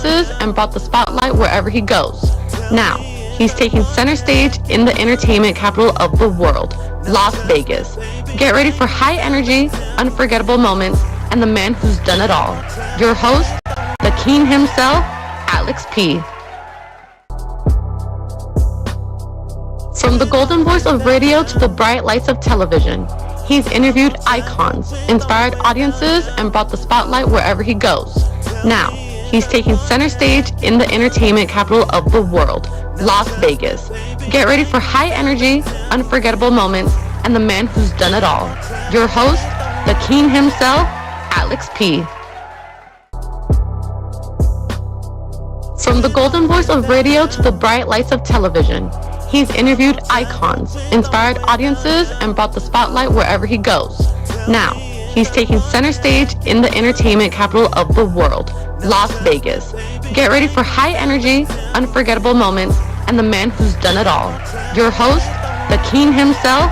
audiences and brought the spotlight wherever he goes. Now, he's taking center stage in the entertainment capital of the world, Las Vegas. Get ready for high energy, unforgettable moments, and the man who's done it all. Your host, the king himself, Alex P. From the golden voice of radio to the bright lights of television, he's interviewed icons, inspired audiences, and brought the spotlight wherever he goes. Now, he's taking center stage in the entertainment capital of the world, Las Vegas. Get ready for high energy, unforgettable moments, and the man who's done it all. Your host, the king himself, Alex P. From the golden voice of radio to the bright lights of television, he's interviewed icons, inspired audiences, and brought the spotlight wherever he goes. Now, he's taking center stage in the entertainment capital of the world, Las Vegas. Get ready for high energy, unforgettable moments, and the man who's done it all. Your host, the king himself,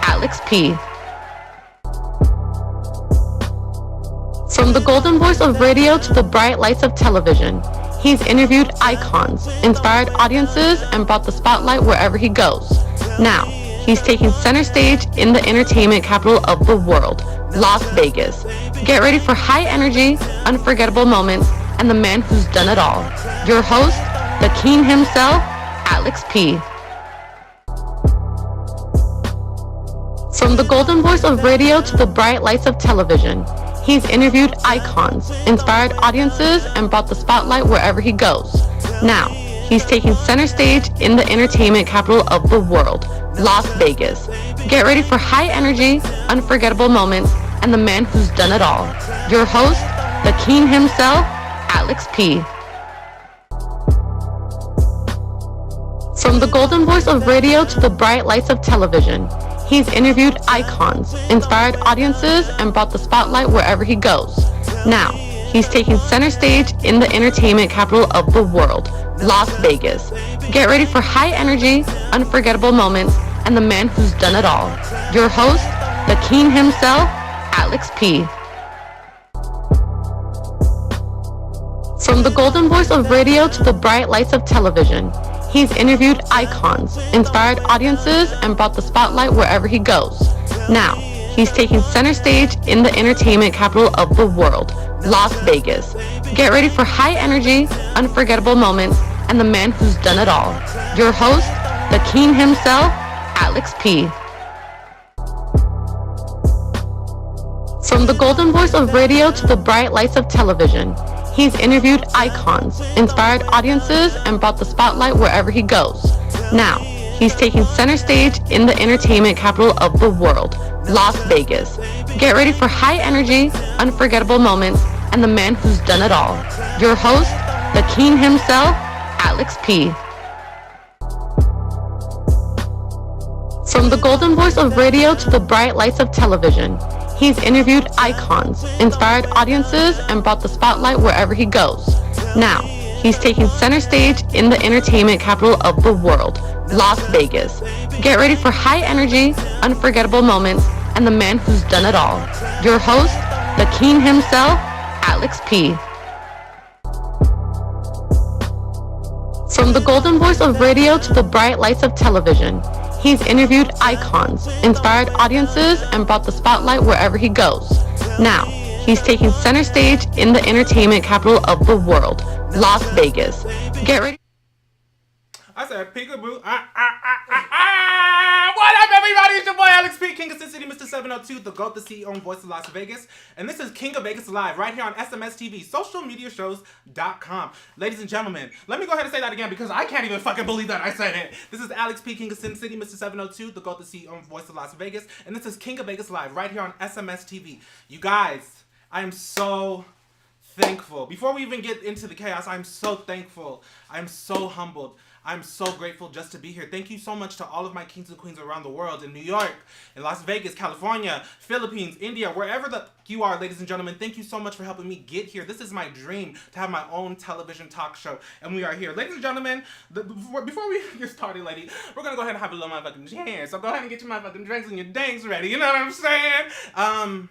Alex P. From the golden voice of radio to the bright lights of television, he's interviewed icons, inspired audiences, and brought the spotlight wherever he goes. Now, he's taking center stage in the entertainment capital of the world, Las Vegas. Get ready for high energy, unforgettable moments, and the man who's done it all. Your host, the king himself, Alex P. From the golden voice of radio to the bright lights of television, he's interviewed icons, inspired audiences, and brought the spotlight wherever he goes. Now, he's taking center stage in the entertainment capital of the world, Las Vegas. Get ready for high energy, unforgettable moments, and the man who's done it all. Your host, the king himself, Alex P. From the golden voice of radio to the bright lights of television, he's interviewed icons, inspired audiences, and brought the spotlight wherever he goes. Now, he's taking center stage in the entertainment capital of the world, Las Vegas. Get ready for high energy, unforgettable moments, and the man who's done it all. Your host, the king himself, Alex P. From the golden voice of radio to the bright lights of television, he's interviewed icons, inspired audiences, and brought the spotlight wherever he goes. Now, he's taking center stage in the entertainment capital of the world, Las Vegas. Get ready for high energy, unforgettable moments, and the man who's done it all. Your host, the king himself, Alex P. From the golden voice of radio to the bright lights of television, he's interviewed icons, inspired audiences, and brought the spotlight wherever he goes. Now, he's taking center stage in the entertainment capital of the world, Las Vegas. Get ready for high energy, unforgettable moments, and the man who's done it all. Your host, the king himself, Alex P. From the golden voice of radio to the bright lights of television, he's interviewed icons, inspired audiences, and brought the spotlight wherever he goes. Now, he's taking center stage in the entertainment capital of the world, Las Vegas. Get ready for high energy, unforgettable moments, and the man who's done it all. Your host, the king himself, Alex P. From the golden voice of radio to the bright lights of television, he's interviewed icons, inspired audiences, and brought the spotlight wherever he goes. Now, he's taking center stage in the entertainment capital of the world, Las Vegas. Get ready. I said peekaboo. What up, everybody? It's your boy Alex P, King of Sin City, Mr. 702, the GOAT, the CEO and voice of Las Vegas. And this is King of Vegas Live, right here on SMS TV, socialmediashows.com. Ladies and gentlemen, let me go ahead and say that again because I can't even fucking believe that I said it. This is Alex P, King of Sin City, Mr. 702, the GOAT, the CEO and voice of Las Vegas. And this is King of Vegas Live, right here on SMS TV. You guys, I am so thankful. Before we even get into the chaos, I'm so thankful. I'm so humbled. I'm so grateful just to be here. Thank you so much to all of my kings and queens around the world, in New York, in Las Vegas, California, Philippines, India, wherever you are, ladies and gentlemen. Thank you so much for helping me get here. This is my dream, to have my own television talk show, and we are here. Ladies and gentlemen, before we get started, lady, we're going to go ahead and have a little motherfucking chance. So go ahead and get your motherfucking drinks and your danks ready. You know what I'm saying?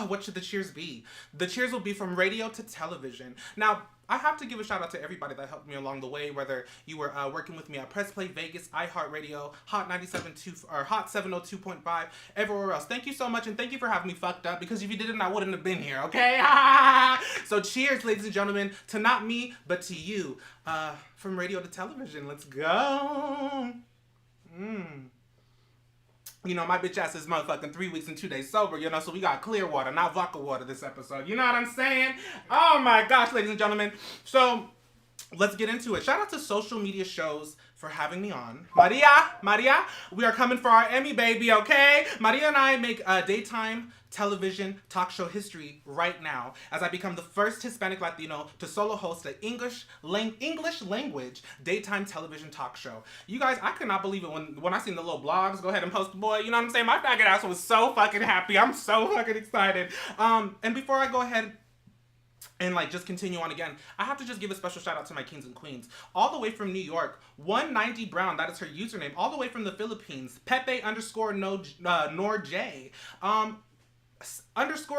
What should the cheers be? The cheers will be from radio to television. Now, I have to give a shout out to everybody that helped me along the way, whether you were working with me at Press Play Vegas, iHeartRadio, Hot 97.2 or Hot 702.5, everywhere else. Thank you so much, and thank you for having me fucked up, because if you didn't, I wouldn't have been here, okay? So cheers, ladies and gentlemen, to not me, but to you. From radio to television, let's go. You know, my bitch ass is motherfucking 3 weeks and 2 days sober, you know, so we got clear water, not vodka water this episode. You know what I'm saying? Oh my gosh, ladies and gentlemen. So, let's get into it. Shout out to social media shows for having me on. Maria, we are coming for our Emmy, baby, okay? Maria and I make daytime television talk show history right now, as I become the first Hispanic Latino to solo host an English language daytime television talk show. You guys, I could not believe it when I seen the little blogs, go ahead and post, boy, you know what I'm saying? My faggot ass was so fucking happy. I'm so fucking excited. And before I go ahead and like just continue on again, I have to just give a special shout out to my kings and queens. All the way from New York, 190 Brown, that is her username. All the way from the Philippines, Pepe _Nor J. _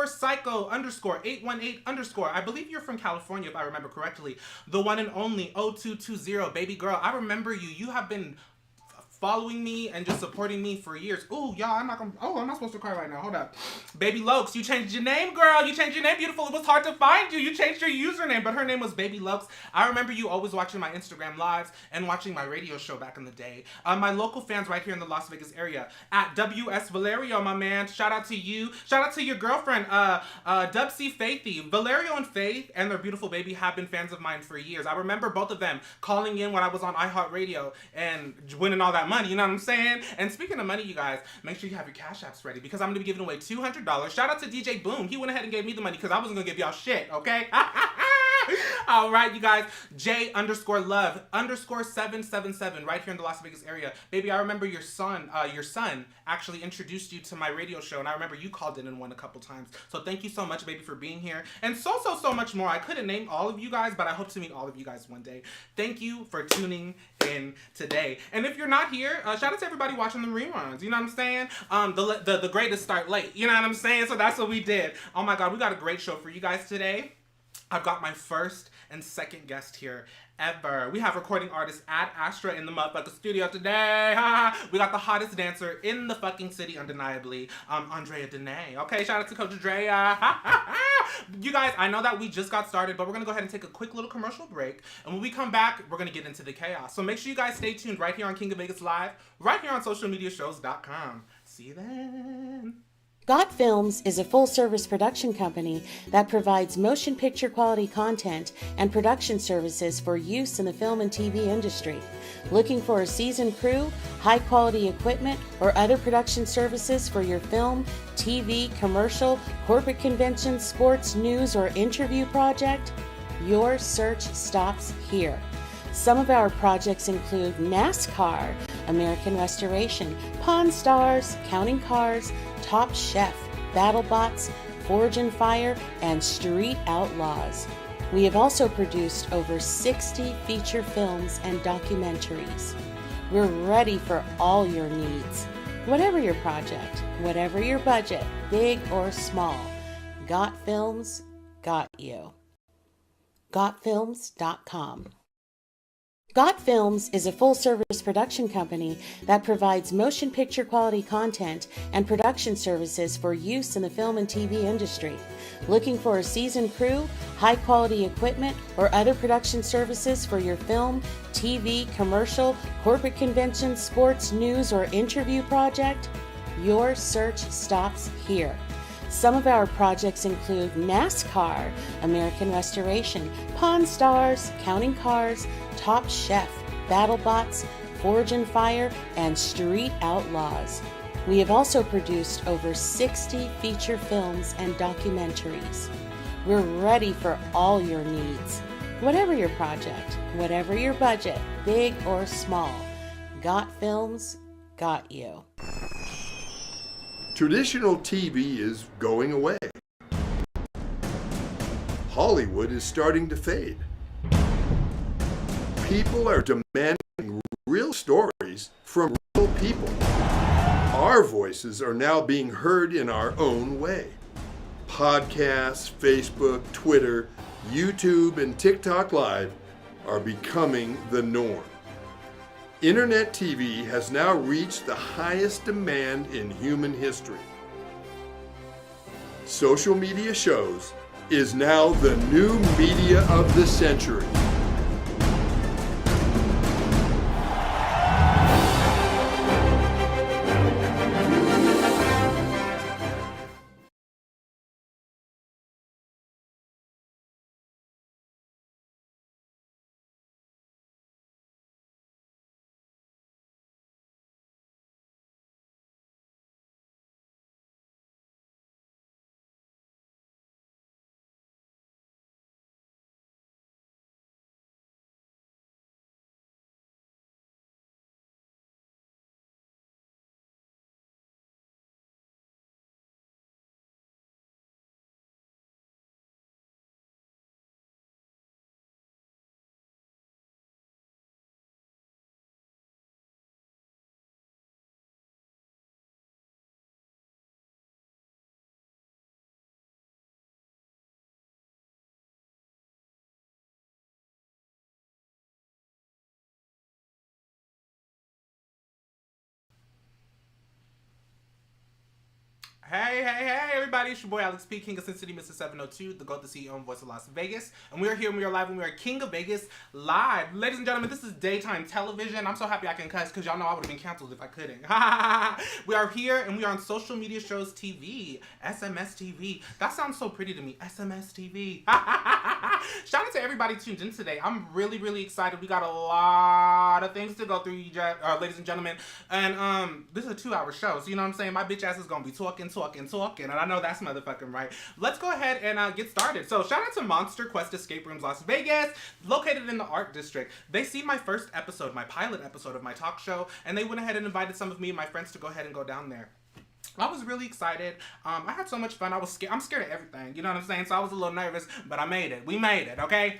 psycho _ 818 _ I believe you're from California if I remember correctly. The one and only 0220, baby girl. I remember you. You have been following me and just supporting me for years. Ooh, y'all, I'm not supposed to cry right now. Hold up. Baby Lokes, you changed your name, girl. You changed your name, beautiful. It was hard to find you. You changed your username, but her name was Baby Lokes. I remember you always watching my Instagram lives and watching my radio show back in the day. My local fans right here in the Las Vegas area, at WS Valerio, my man. Shout out to you. Shout out to your girlfriend, Dubsy Faithy. Valerio and Faith and their beautiful baby have been fans of mine for years. I remember both of them calling in when I was on iHeartRadio and winning all that money, you know what I'm saying? And speaking of money, you guys, make sure you have your cash apps ready, because I'm going to be giving away $200. Shout out to DJ Boom. He went ahead and gave me the money because I wasn't going to give y'all shit, okay? All right, you guys. J _love _777 right here in the Las Vegas area. Baby, I remember your son actually introduced you to my radio show, and I remember you called in and won a couple times. So thank you so much, baby, for being here. And so much more. I couldn't name all of you guys, but I hope to meet all of you guys one day. Thank you for tuning in today. And if you're not here, shout out to everybody watching the reruns. You know what I'm saying? The greatest start late. You know what I'm saying? So that's what we did. Oh my God, we got a great show for you guys today. I've got my first and second guest here ever. We have recording artist Ad Astra in the motherfucking studio today. We got the hottest dancer in the fucking city, undeniably, Andrea Dene. Okay, shout out to Coach Drea. You guys, I know that we just got started, but we're gonna go ahead and take a quick little commercial break. And when we come back, we're gonna get into the chaos. So make sure you guys stay tuned right here on King of Vegas Live, right here on socialmediashows.com. See you then. Got Films is a full-service production company that provides motion picture quality content and production services for use in the film and TV industry. Looking for a seasoned crew, high-quality equipment, or other production services for your film, TV, commercial, corporate convention, sports, news, or interview project? Your search stops here. Some of our projects include NASCAR, American Restoration, Pawn Stars, Counting Cars, Top Chef, BattleBots, Forge and Fire, and Street Outlaws. We have also produced over 60 feature films and documentaries. We're ready for all your needs. Whatever your project, whatever your budget, big or small, Got Films got you. GotFilms.com. Got Films is a full-service production company that provides motion picture quality content and production services for use in the film and TV industry. Looking for a seasoned crew, high-quality equipment, or other production services for your film, TV, commercial, corporate convention, sports, news, or interview project? Your search stops here. Some of our projects include NASCAR, American Restoration, Pawn Stars, Counting Cars, Top Chef, BattleBots, Forge and Fire, and Street Outlaws. We have also produced over 60 feature films and documentaries. We're ready for all your needs. Whatever your project, whatever your budget, big or small, Got Films got you. Traditional TV is going away. Hollywood is starting to fade. People are demanding real stories from real people. Our voices are now being heard in our own way. Podcasts, Facebook, Twitter, YouTube and TikTok Live are becoming the norm. Internet TV has now reached the highest demand in human history. Social media shows is now the new media of the century. Hey, everybody, it's your boy Alex P, King of Sin City, Mr. 702, the GOAT, the CEO, and voice of Las Vegas. And we are here and we are live and we are King of Vegas live. Ladies and gentlemen, this is daytime television. I'm so happy I can cuss because y'all know I would have been canceled if I couldn't. We are here and we are on social media shows TV, SMS TV. That sounds so pretty to me, SMS TV. Shout out to everybody tuned in today. I'm really excited. We got a lot of things to go through, ladies and gentlemen. And this is a 2-hour show, so you know what I'm saying? My bitch ass is going to be talking, and I know that's motherfucking right. Let's go ahead and get started. So shout out to Monster Quest Escape Rooms Las Vegas, located in the Art District. They seen my first episode, my pilot episode of my talk show, and they went ahead and invited some of me and my friends to go ahead and go down there. I was really excited. I had so much fun. I'm scared of everything. You know what I'm saying? So I was a little nervous, but I made it. We made it, okay?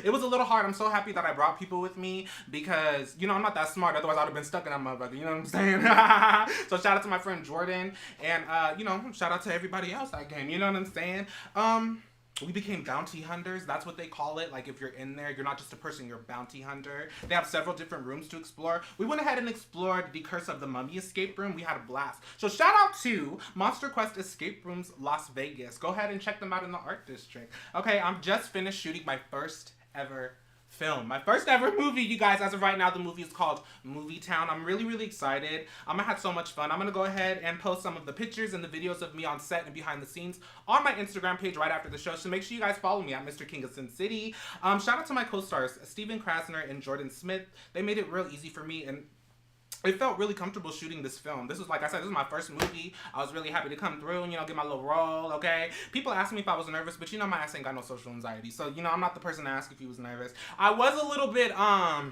It was a little hard. I'm so happy that I brought people with me because, you know, I'm not that smart. Otherwise, I would have been stuck in that motherfucker. You know what I'm saying? So shout out to my friend Jordan. And, you know, shout out to everybody else that came. You know what I'm saying? We became bounty hunters. That's what they call it. Like, if you're in there, you're not just a person, you're a bounty hunter. They have several different rooms to explore. We went ahead and explored the Curse of the Mummy escape room. We had a blast. So shout out to Monster Quest Escape Rooms Las Vegas. Go ahead and check them out in the Art District. Okay, I'm just finished shooting my first ever film. My first ever movie, you guys. As of right now, the movie is called Movie Town. I'm really excited. I had so much fun. I'm going to go ahead and post some of the pictures and the videos of me on set and behind the scenes on my Instagram page right after the show. So make sure you guys follow me at Mr. King of Sin City. Shout out to my co-stars, Steven Krasner and Jordan Smith. They made it real easy for me, and it felt really comfortable shooting this film. This was, like I said, this is my first movie. I was really happy to come through and, you know, get my little role, okay? People asked me if I was nervous, but, you know, my ass ain't got no social anxiety. So, you know, I'm not the person to ask if he was nervous. I was a little bit, a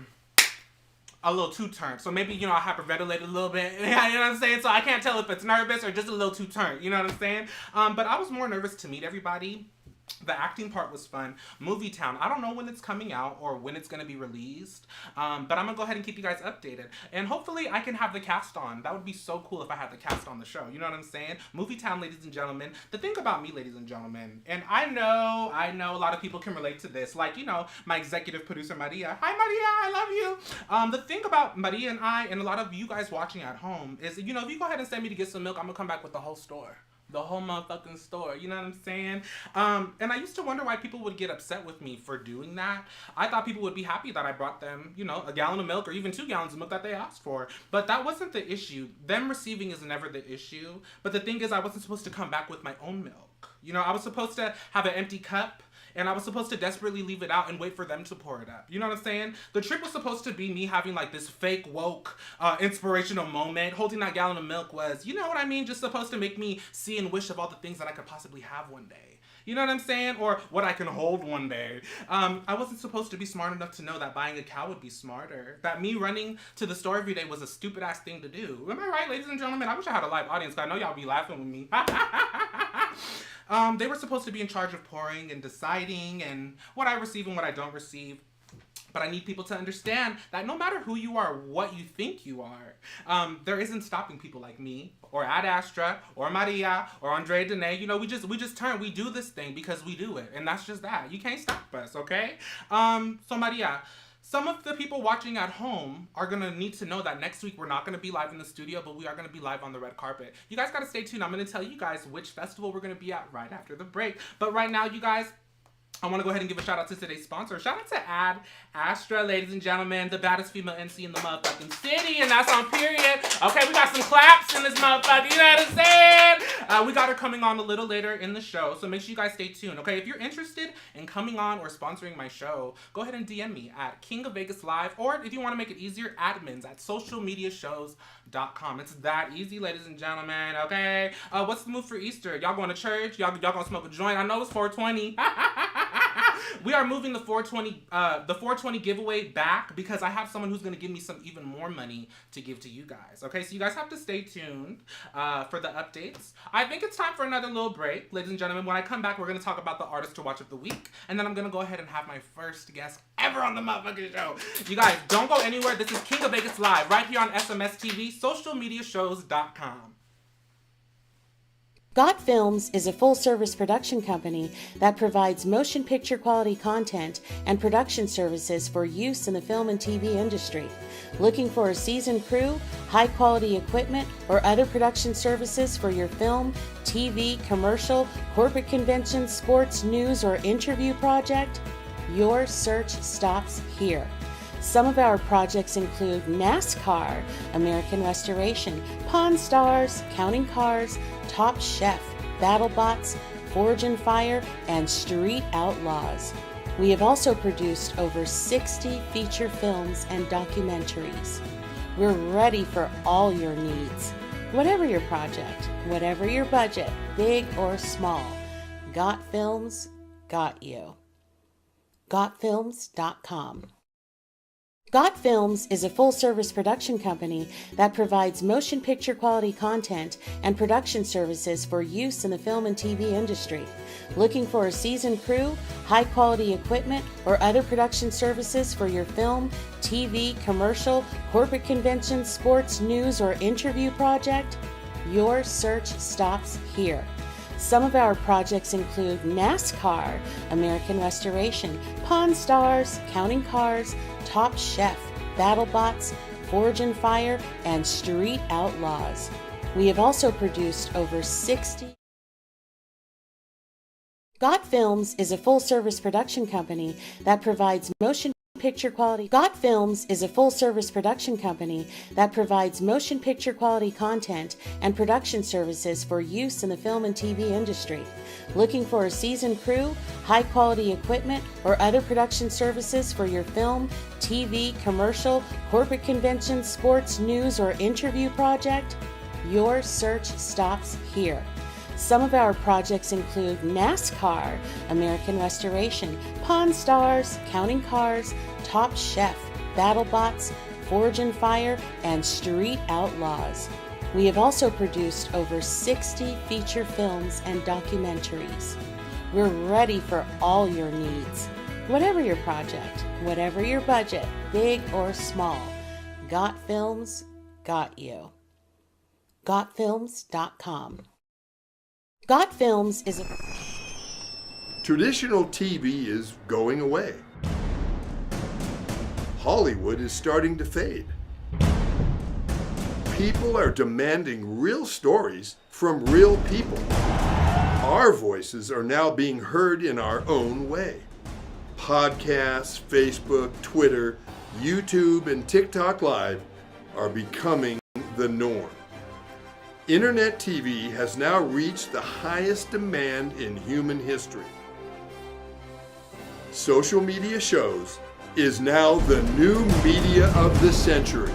little too turned. So maybe, you know, I hyperventilated a little bit. You know what I'm saying? So I can't tell if it's nervous or just a little too turned. You know what I'm saying? But I was more nervous to meet everybody. The acting part was fun. Movie Town. I don't know when it's coming out or when it's going to be released, but I'm going to go ahead and keep you guys updated. And hopefully I can have the cast on. That would be so cool if I had the cast on the show. You know what I'm saying? Movie Town, ladies and gentlemen. The thing about me, ladies and gentlemen, and I know a lot of people can relate to this. Like, you know, my executive producer, Maria. Hi, Maria. I love you. The thing about Maria and I and a lot of you guys watching at home is, you know, if you go ahead and send me to get some milk, I'm going to come back with the whole store. The whole motherfucking store, you know what I'm saying? And I used to wonder why people would get upset with me for doing that. I thought people would be happy that I brought them, you know, a gallon of milk or even 2 gallons of milk that they asked for. But that wasn't the issue. Them receiving is never the issue. But the thing is, I wasn't supposed to come back with my own milk. You know, I was supposed to have an empty cup, and I was supposed to desperately leave it out and wait for them to pour it up. You know what I'm saying? The trip was supposed to be me having like this fake woke inspirational moment. Holding that gallon of milk was, you know what I mean? Just supposed to make me see and wish of all the things that I could possibly have one day. You know what I'm saying? Or what I can hold one day. I wasn't supposed to be smart enough to know that buying a cow would be smarter. That me running to the store every day was a stupid ass thing to do. Am I right, ladies and gentlemen? I wish I had a live audience, because I know y'all be laughing with me. They were supposed to be in charge of pouring and deciding and what I receive and what I don't receive. but I need people to understand that no matter who you are, what you think you are, there isn't stopping people like me, or Ad Astra, or Maria, or Andrea Dene. You know, we just we do this thing because we do it, and that's just that. You can't stop us, okay? So Maria, some of the people watching at home are going to need to know that next week we're not going to be live in the studio, but we are going to be live on the red carpet. You guys got to stay tuned. I'm going to tell you guys which festival we're going to be at right after the break. But right now, you guys, I want to go ahead and give a shout out to today's sponsor. Shout out to Ad Astra, ladies and gentlemen, the baddest female MC in the motherfucking city, and that's on period. Okay, we got some claps in this motherfucker, you know what I'm saying? We got her coming on a little later in the show, so make sure you guys stay tuned, okay? If you're interested in coming on or sponsoring my show, go ahead and DM me at King of Vegas Live, or if you want to make it easier, admins at socialmediashows.com. It's that easy, ladies and gentlemen, okay? What's the move for Easter? Y'all going to church? Y'all gonna smoke a joint? I know it's 420. We are moving the 420 giveaway back because I have someone who's going to give me some even more money to give to you guys. Okay, so you guys have to stay tuned for the updates. I think it's time for another little break, ladies and gentlemen. When I come back, we're going to talk about the artist to watch of the week, and then I'm going to go ahead and have my first guest ever on the motherfucking show. You guys, don't go anywhere. This is King of Vegas Live right here on SMS TV, socialmediashows.com. Got Films is a full-service production company that provides motion picture quality content and production services for use in the film and TV industry. Looking for a seasoned crew, high-quality equipment, or other production services for your film, TV, commercial, corporate convention, sports, news, or interview project? Your search stops here. Some of our projects include NASCAR, American Restoration, Pawn Stars, Counting Cars, Top Chef, BattleBots, Forge and Fire, and Street Outlaws. We have also produced over 60 feature films and documentaries. We're ready for all your needs. Whatever your project, whatever your budget, big or small, Got Films got you. GotFilms.com. Got Films is a full-service production company that provides motion picture quality content and production services for use in the film and TV industry. Looking for a seasoned crew, high-quality equipment, or other production services for your film, TV, commercial, corporate convention, sports, news, or interview project? Your search stops here. Some of our projects include NASCAR, American Restoration, Pawn Stars, Counting Cars, Top Chef, BattleBots, Forge and Fire, and Street Outlaws. We have also produced over 60. Got Films is a full-service production company that provides motion picture quality. Got Films is a full-service production company that provides motion picture quality content and production services for use in the film and TV industry. Looking for a seasoned crew, high-quality equipment, or other production services for your film, TV, commercial, corporate convention, sports, news, or interview project? Your search stops here. Some of our projects include NASCAR, American Restoration, Pawn Stars, Counting Cars, Top Chef, BattleBots, Forge and Fire, and Street Outlaws. We have also produced over 60 feature films and documentaries. We're ready for all your needs. Whatever your project, whatever your budget, big or small, Got Films got you. GotFilms.com. Got Films is a... Traditional TV is going away. Hollywood is starting to fade. People are demanding real stories from real people. Our voices are now being heard in our own way. Podcasts, Facebook, Twitter, YouTube, and TikTok Live are becoming the norm. Internet TV has now reached the highest demand in human history. Social media shows is now the new media of the century.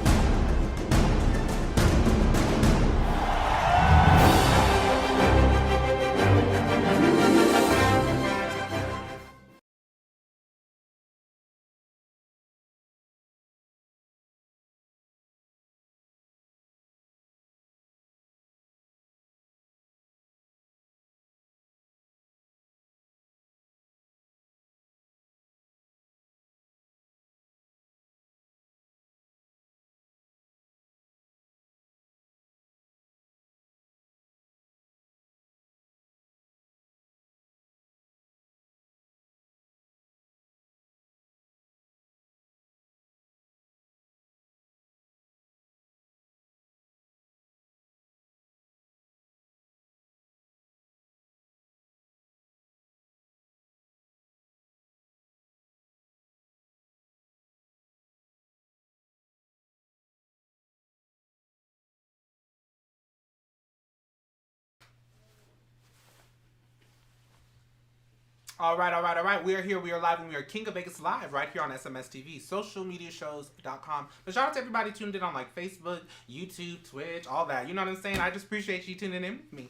All right. We are here. We are live, and we are King of Vegas Live right here on SMS TV, socialmediashows.com. But shout out to everybody tuned in on like Facebook, YouTube, Twitch, all that. You know what I'm saying? I just appreciate you tuning in with me.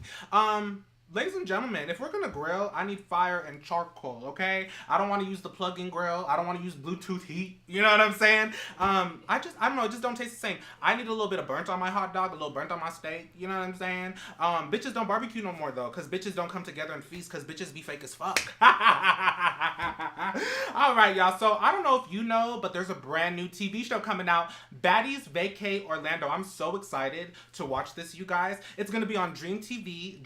Ladies and gentlemen, if we're gonna grill, I need fire and charcoal, okay? I don't want to use the plug-in grill. I don't want to use Bluetooth heat. You know what I'm saying? I don't know, it just don't taste the same. I need a little bit of burnt on my hot dog, a little burnt on my steak. You know what I'm saying? Bitches don't barbecue no more though, because bitches don't come together and feast, because bitches be fake as fuck. All right, y'all. So I don't know if you know, but there's a brand new TV show coming out, Baddies Vacay Orlando. I'm so excited to watch this, you guys. It's gonna be on Dream TV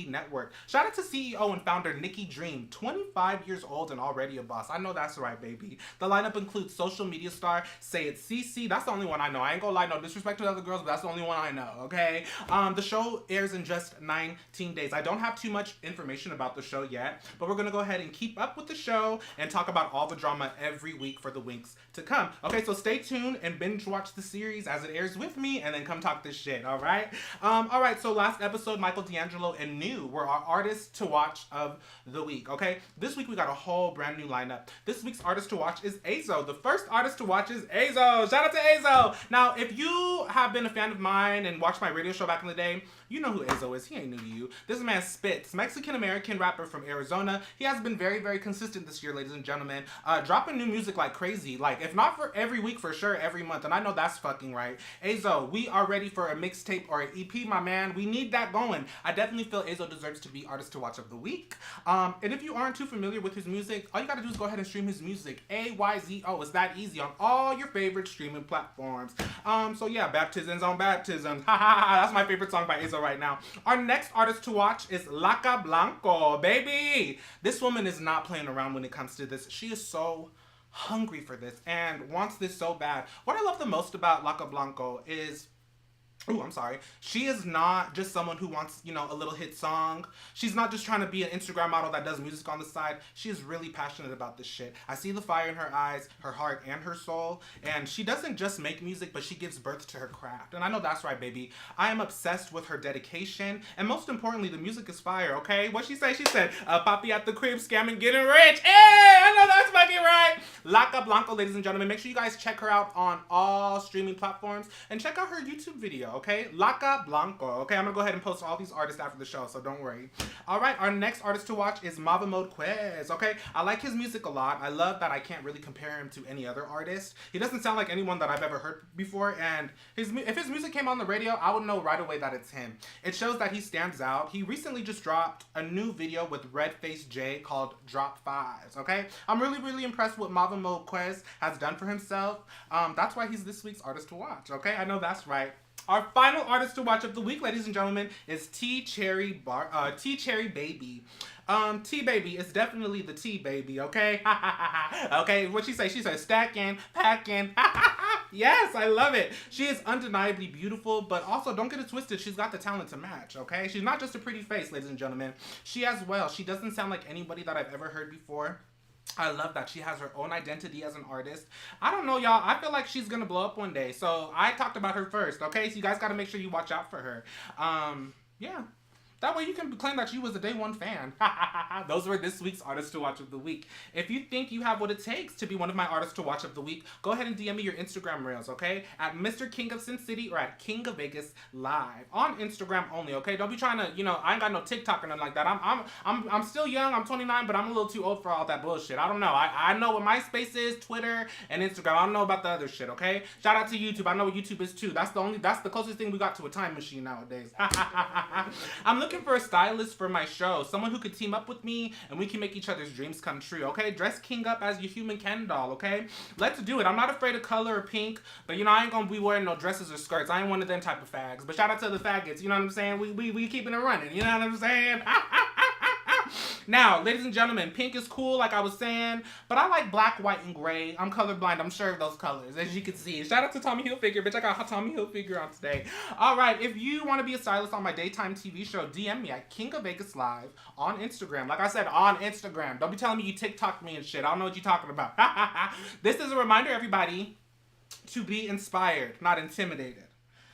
Network. Shout out to CEO and founder Nikki Dream, 25 years old and already a boss. I know that's right, baby. The lineup includes social media star Say It CC. That's the only one I know. I ain't gonna lie, no disrespect to the other girls, but that's the only one I know, okay? The show airs in just 19 days. I don't have too much information about the show yet, but we're gonna go ahead and keep up with the show and talk about all the drama every week for the weeks to come. Okay, so stay tuned and binge watch the series as it airs with me, and then come talk this shit, all right? All right, so last episode, Michael D'Angelo and New were our artists to watch of the week, okay? This week we got a whole brand new lineup. This week's artist to watch is Azo. The first artist to watch is Azo. Shout out to Azo. Now, if you have been a fan of mine and watched my radio show back in the day, you know who Azo is. He ain't new to you. This man spits. Mexican-American rapper from Arizona. He has been very, very consistent this year, ladies and gentlemen. Dropping new music like crazy. Like, if not for every week, for sure every month. And I know that's fucking right. Azo, we are ready for a mixtape or an EP, my man. We need that going. I definitely feel Azo deserves to be artist to watch of the week. And if you aren't too familiar with his music, all you gotta do is go ahead and stream his music. AYZO. It's that easy on all your favorite streaming platforms. So yeah, baptisms on baptisms. Ha ha ha. That's my favorite song by Azo right now. Our next artist to watch is Laca Blanco, baby. This woman is not playing around when it comes to this. She is so hungry for this and wants this so bad. What I love the most about Laca Blanco is, she is not just someone who wants, you know, a little hit song. She's not just trying to be an Instagram model that does music on the side. She is really passionate about this shit. I see the fire in her eyes, her heart, and her soul. And she doesn't just make music, but she gives birth to her craft. And I know that's right, baby. I am obsessed with her dedication. And most importantly, the music is fire, okay? What she say? She said, Papi at the crib, scamming, getting rich. Hey, I know that's fucking right. Laca Blanco, ladies and gentlemen. Make sure you guys check her out on all streaming platforms. And check out her YouTube video. Okay, Laca Blanco. Okay, I'm gonna go ahead and post all these artists after the show, so don't worry. All right, our next artist to watch is Mava Mode Quez. Okay, I like his music a lot. I love that I can't really compare him to any other artist. He doesn't sound like anyone that I've ever heard before, and if his music came on the radio, I would know right away that it's him. It shows that he stands out. He recently just dropped a new video with Redface J called Drop Fives. Okay, I'm really, really impressed with Mava Mode Quez has done for himself. That's why he's this week's artist to watch. Okay, I know that's right. Our final artist to watch of the week, ladies and gentlemen, is T-Cherry Baby. T-Baby is definitely the T-Baby, okay? Okay, what she say? She said stacking, packing. Yes, I love it. She is undeniably beautiful, but also don't get it twisted. She's got the talent to match, okay? She's not just a pretty face, ladies and gentlemen. She as well. She doesn't sound like anybody that I've ever heard before. I love that she has her own identity as an artist. I don't know, y'all. I feel like she's gonna blow up one day. So I talked about her first, okay? So you guys gotta make sure you watch out for her. Yeah. That way you can claim that you was a day one fan. Those were this week's artists to watch of the week. If you think you have what it takes to be one of my artists to watch of the week, go ahead and DM me your Instagram reels, okay? At Mr. King of Sin City or at King of Vegas Live. On Instagram only, okay? Don't be trying to, you know, I ain't got no TikTok or nothing like that. I'm still young, I'm 29, but I'm a little too old for all that bullshit. I don't know. I know what MySpace is, Twitter, and Instagram. I don't know about the other shit, okay? Shout out to YouTube. I know what YouTube is too. That's the closest thing we got to a time machine nowadays. I'm looking for a stylist for my show, someone who could team up with me and we can make each other's dreams come true, okay? Dress King up as your human Ken doll, okay? Let's do it. I'm not afraid of color or pink, but you know, I ain't gonna be wearing no dresses or skirts. I ain't one of them type of fags. But shout out to the faggots, you know what I'm saying? We keeping it running, you know what I'm saying? Now, ladies and gentlemen, pink is cool, like I was saying, but I like black, white, and gray. I'm colorblind. I'm sure of those colors, as you can see. Shout out to Tommy Hilfiger. Bitch, I got Tommy Hilfiger on today. All right, if you want to be a stylist on my daytime TV show, DM me at King of Vegas Live on Instagram. Like I said, on Instagram. Don't be telling me you TikTok me and shit. I don't know what you're talking about. This is a reminder, everybody, to be inspired, not intimidated.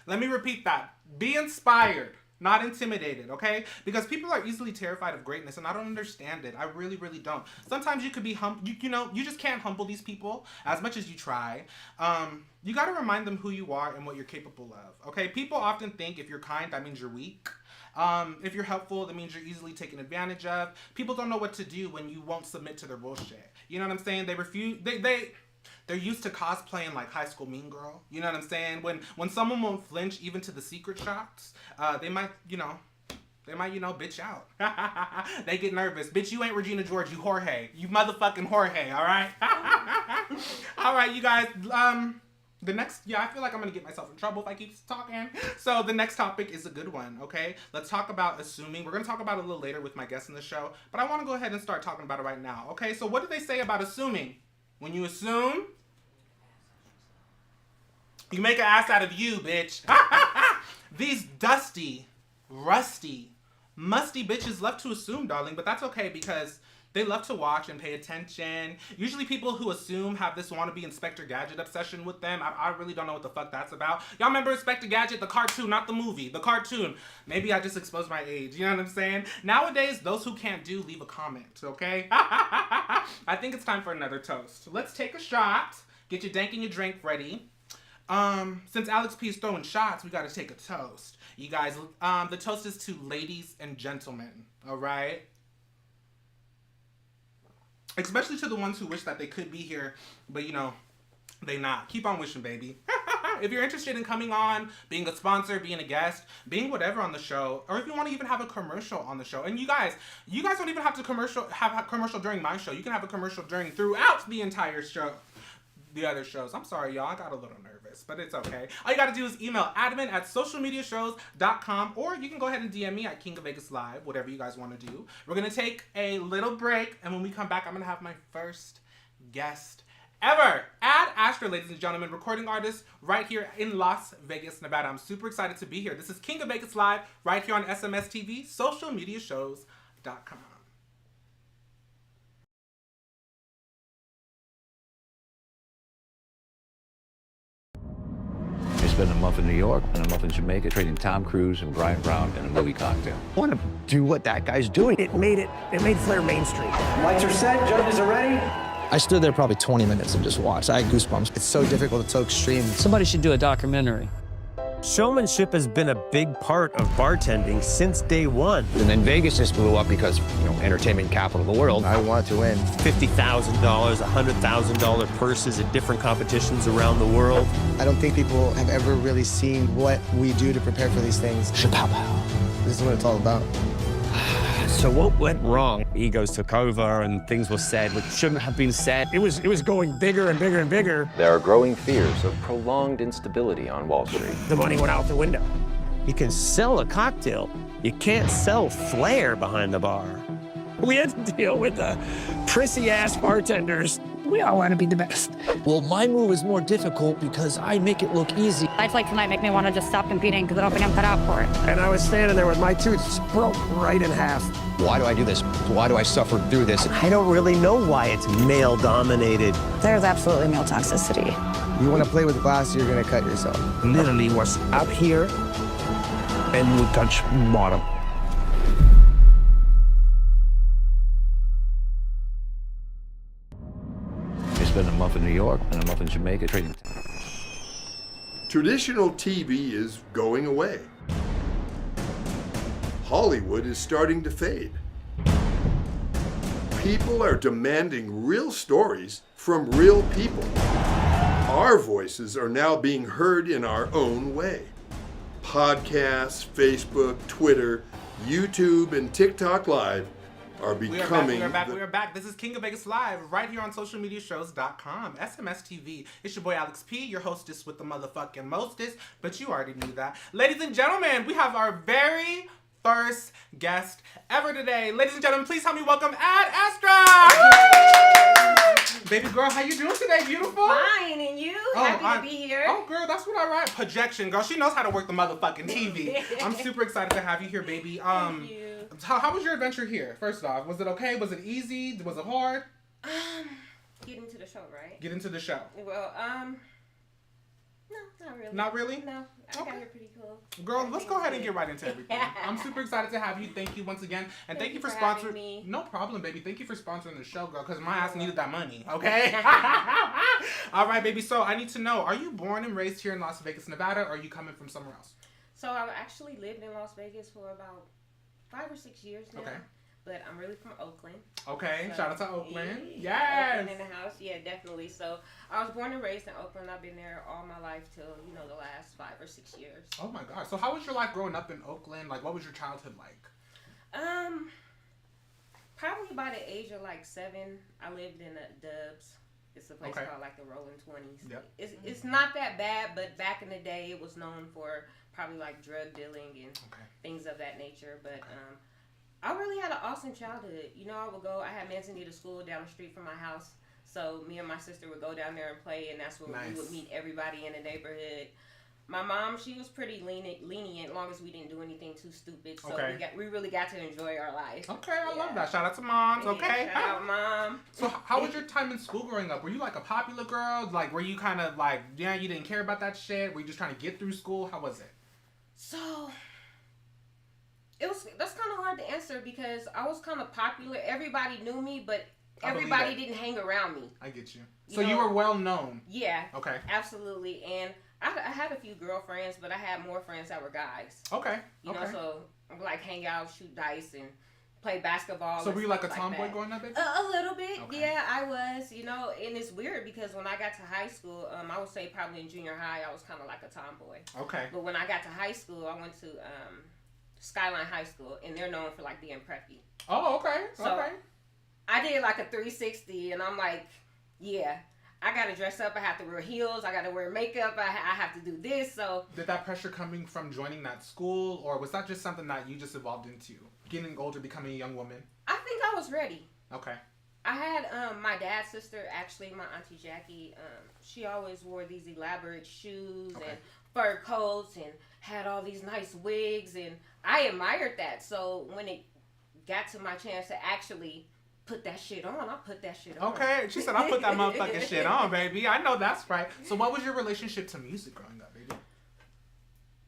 Let me repeat that. Be inspired, not intimidated, okay? Because people are easily terrified of greatness, and I don't understand it. I really, really don't. Sometimes you could be you just can't humble these people as much as you try. You got to remind them who you are and what you're capable of, okay? People often think if you're kind, that means you're weak. If you're helpful, that means you're easily taken advantage of. People don't know what to do when you won't submit to their bullshit. You know what I'm saying? They refuse. They're used to cosplaying like High School Mean Girl. You know what I'm saying? When someone won't flinch even to the secret shots, they might, bitch out. They get nervous. Bitch, you ain't Regina George, you Jorge. You motherfucking Jorge, all right? All right, you guys. I feel like I'm going to get myself in trouble if I keep talking. So the next topic is a good one, okay? Let's talk about assuming. We're going to talk about it a little later with my guests in the show, but I want to go ahead and start talking about it right now, okay? So what do they say about assuming? When you assume, you make an ass out of you, bitch. These dusty, rusty, musty bitches love to assume, darling, but that's okay because they love to watch and pay attention. Usually people who assume have this wannabe Inspector Gadget obsession with them. I really don't know what the fuck that's about. Y'all remember Inspector Gadget, the cartoon, not the movie, the cartoon. Maybe I just exposed my age, you know what I'm saying? Nowadays, those who can't do, leave a comment, okay? I think it's time for another toast. Let's take a shot. Get your dank and your drink ready. Since Alex P is throwing shots, we gotta take a toast. You guys, the toast is to ladies and gentlemen, all right? Especially to the ones who wish that they could be here, but they not. Keep on wishing, baby. If you're interested in coming on, being a sponsor, being a guest, being whatever on the show, or if you want to even have a commercial on the show, and you guys don't even have to have a commercial during my show. You can have a commercial throughout the entire show. The other shows. I'm sorry, y'all. I got a little nervous, but it's okay. All you got to do is email admin@socialmediashows.com, or you can go ahead and DM me at King of Vegas Live, whatever you guys want to do. We're going to take a little break, and when we come back, I'm going to have my first guest ever. Ad Astra, ladies and gentlemen, recording artist right here in Las Vegas, Nevada. I'm super excited to be here. This is King of Vegas Live right here on SMS TV, socialmediashows.com. Spent a month in New York and a month in Jamaica trading Tom Cruise and Brian Brown in a movie cocktail. I want to do what that guy's doing. It made Flair mainstream. Lights are set, judges are ready. I stood there probably 20 minutes and just watched. I had goosebumps. It's so difficult, it's so extreme. Somebody should do a documentary. Showmanship has been a big part of bartending since day one. And then Vegas just blew up because, entertainment capital of the world. I wanted to win. $50,000, $100,000 purses at different competitions around the world. I don't think people have ever really seen what we do to prepare for these things. Chapow. This is what it's all about. So what went wrong? Egos took over and things were said which shouldn't have been said. It was going bigger and bigger and bigger. There are growing fears of prolonged instability on Wall Street. The money went out the window. You can sell a cocktail. You can't sell flair behind the bar. We had to deal with the prissy-ass bartenders. We all want to be the best. Well, my move is more difficult because I make it look easy. Lights like tonight make me want to just stop competing because I don't think I'm cut out for it. And I was standing there with my tooth broke right in half. Why do I do this? Why do I suffer through this? I don't really know why it's male-dominated. There's absolutely male toxicity. You want to play with glass, you're going to cut yourself. Literally was up here and would touch bottom. Spent a month in New York and a month in Jamaica trading. Traditional TV is going away. Hollywood is starting to fade. People are demanding real stories from real people. Our voices are now being heard in our own way. Podcasts, Facebook, Twitter, YouTube, and TikTok Live are becoming... We are back. This is King of Vegas Live, right here on socialmediashows.com. SMS TV. It's your boy Alex P, your hostess with the motherfucking mostest, but you already knew that. Ladies and gentlemen, we have our very first guest ever today. Ladies and gentlemen, please help me welcome Ad Astra! Baby girl, how you doing today, beautiful? Fine, and you? Happy to be here. Oh, girl, that's what I write. Projection, girl. She knows how to work the motherfucking TV. I'm super excited to have you here, baby. Thank you. How was your adventure here? First off, was it okay? Was it easy? Was it hard? Get into the show, right? Get into the show. Well, No, not really. Not really? No, I got here pretty cool. Girl, let's go ahead and get right into everything. I'm super excited to have you. Thank you once again. And thank you for sponsoring me. No problem, baby. Thank you for sponsoring the show, girl, because my ass needed that money, okay? All right, baby. So I need to know, are you born and raised here in Las Vegas, Nevada, or are you coming from somewhere else? So I've actually lived in Las Vegas for about 5 or 6 years now. Okay. But I'm really from Oakland. Okay, so, shout out to Oakland. Yeah, Oakland in the house. Yeah, definitely. So I was born and raised in Oakland. I've been there all my life till, the last 5 or 6 years. Oh my gosh. So how was your life growing up in Oakland? Like, what was your childhood like? Probably by the age of like 7, I lived in Dubs. It's a place called like the Rolling 20s. Yep. It's not that bad, but back in the day, it was known for probably like drug dealing and things of that nature. But I really had an awesome childhood. I had Manzanita School down the street from my house. So me and my sister would go down there and play, and that's where we would meet everybody in the neighborhood. My mom, she was pretty lenient as long as we didn't do anything too stupid. So we really got to enjoy our life. Okay, I love that. Shout out to moms, okay? Shout out, Mom. So how was your time in school growing up? Were you like a popular girl? Like, were you kind of like, you didn't care about that shit? Were you just trying to get through school? How was it? So that's kind of hard to answer because I was kind of popular. Everybody knew me, but everybody didn't hang around me. I get you. So you were well known. Yeah. Okay. Absolutely. And I had a few girlfriends, but I had more friends that were guys. Okay. So like hang out, shoot dice, and play basketball. So were you like a tomboy growing up? A little bit. Okay. Yeah, I was. And it's weird because when I got to high school, I would say probably in junior high, I was kind of like a tomboy. Okay. But when I got to high school, I went to Skyline High School, and they're known for like being preppy. Oh, okay. So I did like a 360, and I'm like, yeah, I gotta dress up. I have to wear heels. I gotta wear makeup. I have to do this. So did that pressure coming from joining that school, or was that just something that you just evolved into? Getting older, becoming a young woman. I think I was ready. Okay. I had my dad's sister, actually, my auntie Jackie. She always wore these elaborate shoes and fur coats and had all these nice wigs, and I admired that. So when it got to my chance to actually put that shit on, I put that shit on. Okay, she said, I put that motherfucking shit on, baby. I know that's right. So what was your relationship to music growing up, baby?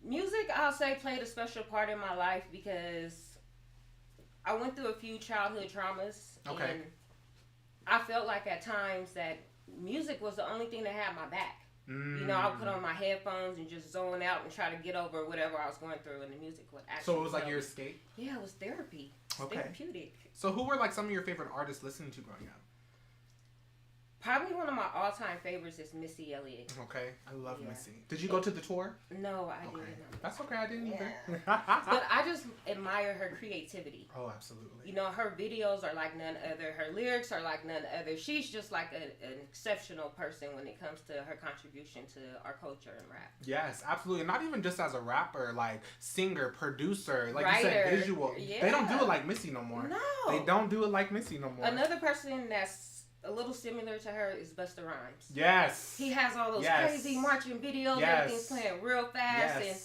Music, I'll say, played a special part in my life because I went through a few childhood traumas. Okay. And I felt like at times that music was the only thing that had my back. I would put on my headphones and just zone out and try to get over whatever I was going through, and the music would actually. So it was like your escape? Yeah, it was therapy. Therapeutic. So who were like some of your favorite artists listening to growing up? Probably one of my all-time favorites is Missy Elliott. Okay, I love Missy. Did you go to the tour? No, I didn't. That's okay, I didn't either. But I just admire her creativity. Oh, absolutely. Her videos are like none other. Her lyrics are like none other. She's just like an exceptional person when it comes to her contribution to our culture and rap. Yes, absolutely. Not even just as a rapper, like singer, producer, like writer. You said, visual. Yeah. They don't do it like Missy no more. No. They don't do it like Missy no more. Another person that's a little similar to her is Busta Rhymes. Yes. He has all those crazy marching videos. Everything's playing real fast. And,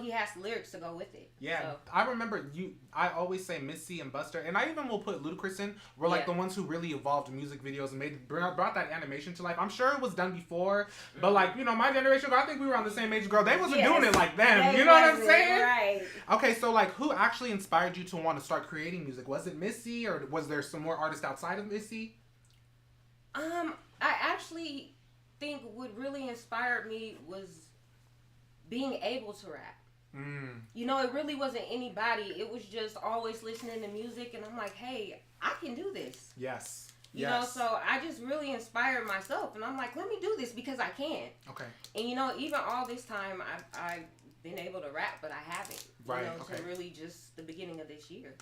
he has lyrics to go with it. Yeah. So. I remember I always say Missy and Busta, and I even will put Ludacris in, were like the ones who really evolved music videos and brought that animation to life. I'm sure it was done before, but like, my generation, I think we were on the same age, girl. They wasn't doing it like them. You know what I'm saying? Right. Okay, so like, who actually inspired you to want to start creating music? Was it Missy, or was there some more artists outside of Missy? I actually think what really inspired me was being able to rap. It really wasn't anybody. It was just always listening to music, and I'm like, hey, I can do this. Yes. You know, so I just really inspired myself, and I'm like, let me do this because I can. Okay. And even all this time, I've been able to rap, but I haven't. Right. So really just the beginning of this year.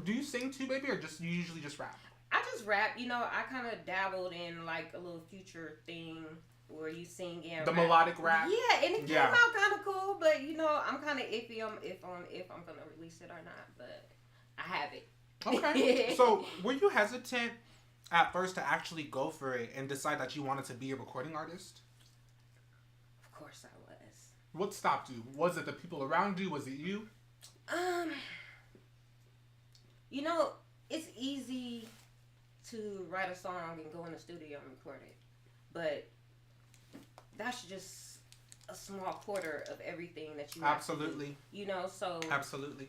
Do you sing too, baby, or you usually just rap? I just rap. I kind of dabbled in like a little Future thing where you sing and the rap. Melodic rap. Yeah, and it came out kind of cool, but I'm kind of iffy if I'm gonna release it or not. But I have it. Okay. So were you hesitant at first to actually go for it and decide that you wanted to be a recording artist? Of course I was. What stopped you? Was it the people around you? Was it you? It's easy to write a song and go in the studio and record it, but that's just a small quarter of everything that you absolutely have to do, you know. So absolutely,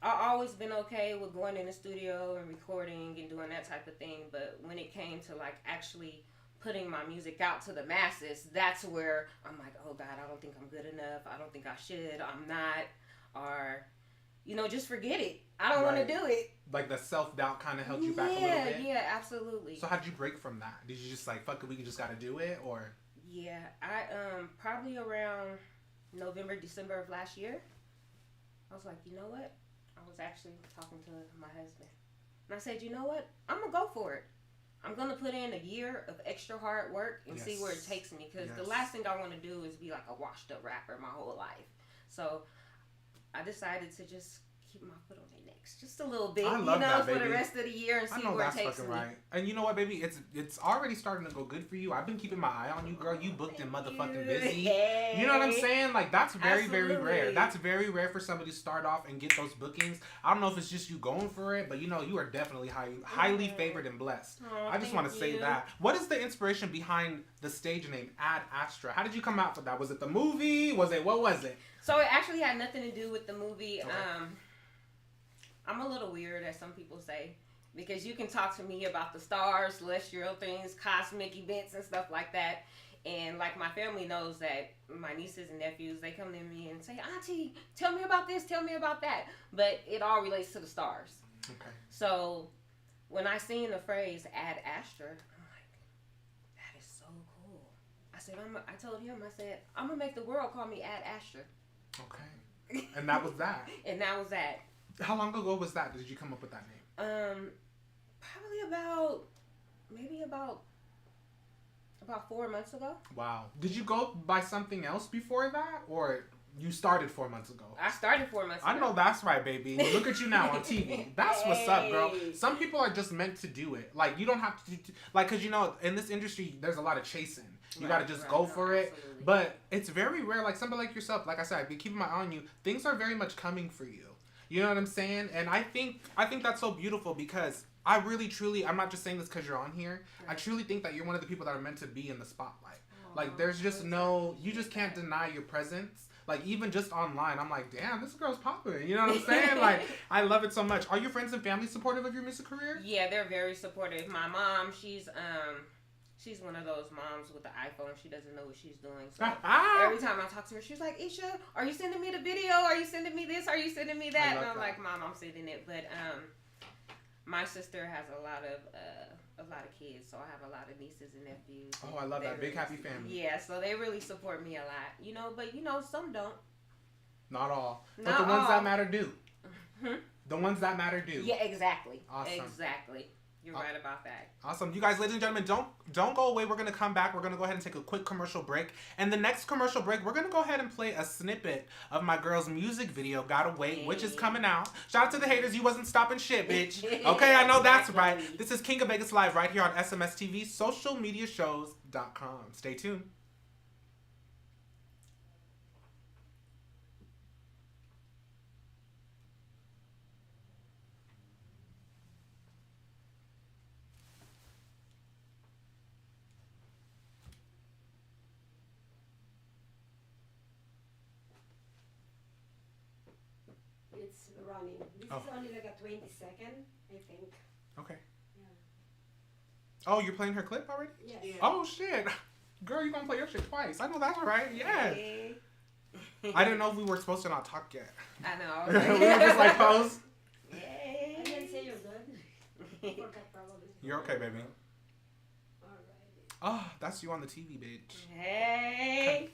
I've always been okay with going in the studio and recording and doing that type of thing, but when it came to like actually putting my music out to the masses, that's where I'm like, oh God, I don't think I'm good enough. I don't think I should. I'm not. Or, you know, just forget it. I don't want to do it. Like the self-doubt kind of held you back a little bit? Yeah, absolutely. So how'd you break from that? Did you just like, fuck it, we just gotta do it, or? Yeah, I, probably around November, December of last year, I was like, you know what? I was actually talking to my husband. And I said, you know what? I'm gonna go for it. I'm going to put in a year of extra hard work and see where it takes me. Because the last thing I want to do is be like a washed up rapper my whole life. So I decided to just keep my foot on their necks just a little bit, for the rest of the year and see where it takes me. Right. And you know what, baby? It's already starting to go good for you. I've been keeping my eye on you, girl. You booked and motherfucking busy. Hey. You know what I'm saying? Like, that's very, very rare. That's very rare for somebody to start off and get those bookings. I don't know if it's just you going for it, but you know, you are definitely highly favored and blessed. Oh, I just want to say that. What is the inspiration behind the stage name Ad Astra? How did you come out with that? Was it the movie? What was it? So it actually had nothing to do with the movie. Okay. I'm a little weird, as some people say, because you can talk to me about the stars, celestial things, cosmic events, and stuff like that. And like my family knows that my nieces and nephews, they come to me and say, Auntie, tell me about this, tell me about that. But it all relates to the stars. Okay. So when I seen the phrase Ad Astra, I'm like, that is so cool. I said, I told him, I said, I'm going to make the world call me Ad Astra. Okay. And that was that. And that was that. How long ago was that? Did you come up with that name? Probably about 4 months ago. Wow. Did you go by something else before that, or you started 4 months ago? I started 4 months ago. I know that's right, baby. Look at you now on TV. That's what's up, girl. Some people are just meant to do it. Like, you don't have to like, because, you know, in this industry, there's a lot of chasing. You gotta just go for it. Absolutely. But it's very rare. Like, somebody like yourself, like I said, I've been keeping my eye on you. Things are very much coming for you. You know what I'm saying? And I think that's so beautiful, because I really, truly, I'm not just saying this because you're on here. Right. I truly think that you're one of the people that are meant to be in the spotlight. Like, there's just you just can't deny your presence. Like, even just online, I'm like, damn, this girl's popular. You know what I'm saying? Like, I love it so much. Are your friends and family supportive of your music career? Yeah, they're very supportive. My mom, she's one of those moms with the iPhone. She doesn't know what she's doing. So every time I talk to her, she's like, Isha, are you sending me the video? Are you sending me this? Are you sending me that? And I'm like, Mom, I'm sending it. But my sister has a lot of kids, so I have a lot of nieces and nephews. Oh, I love that. Big happy family. Yeah, so they really support me a lot. You know, but you know, some don't. Not all. But the ones that matter do. The ones that matter do. Yeah, exactly. Awesome. Exactly. You're right about that. Awesome. You guys, ladies and gentlemen, don't go away. We're going to come back. We're going to go ahead and take a quick commercial break. And the next commercial break, we're going to go ahead and play a snippet of my girl's music video, Gotta Wait, which is coming out. Shout out to the haters. You wasn't stopping shit, bitch. Okay, I know that's right. This is King of Vegas Live right here on SMS TV, socialmediashows.com. Stay tuned. It's running. This is only like a 20-second, I think. Okay. Yeah. Oh, you're playing her clip already? Yes. Yeah. Oh, shit. Girl, you gonna play your shit twice. I know that's right. Yes. Hey. I didn't know if we were supposed to not talk yet. I know. We were just like, pose. Yay. I didn't say you're good. Forgot probably. You're okay, baby. Alrighty. Oh, that's you on the TV, bitch. Hey.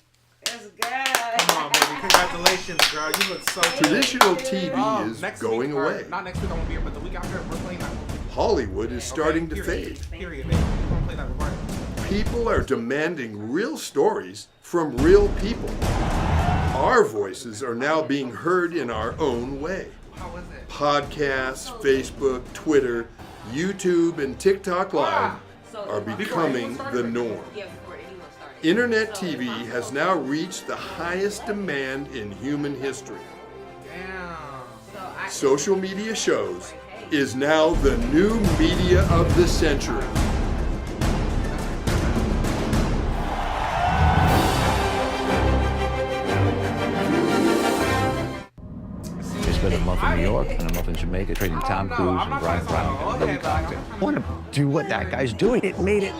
That's good. Come on, baby. Congratulations, girl. You look so good. Traditional TV is going away. Not next week, I won't be here, but the week after, we're playing that. Hollywood is starting to fade. Period, baby. We're going to play that regardless. People are demanding real stories from real people. Our voices are now being heard in our own way. How was it? Podcasts, Facebook, Twitter, YouTube, and TikTok Live are becoming the norm. Internet TV has now reached the highest demand in human history. Damn. Social media shows is now the new media of the century. New York and I'm up in Jamaica trading Tom Cruise and Brian Brown and Billy Compton. I want to do what that guy's doing. It made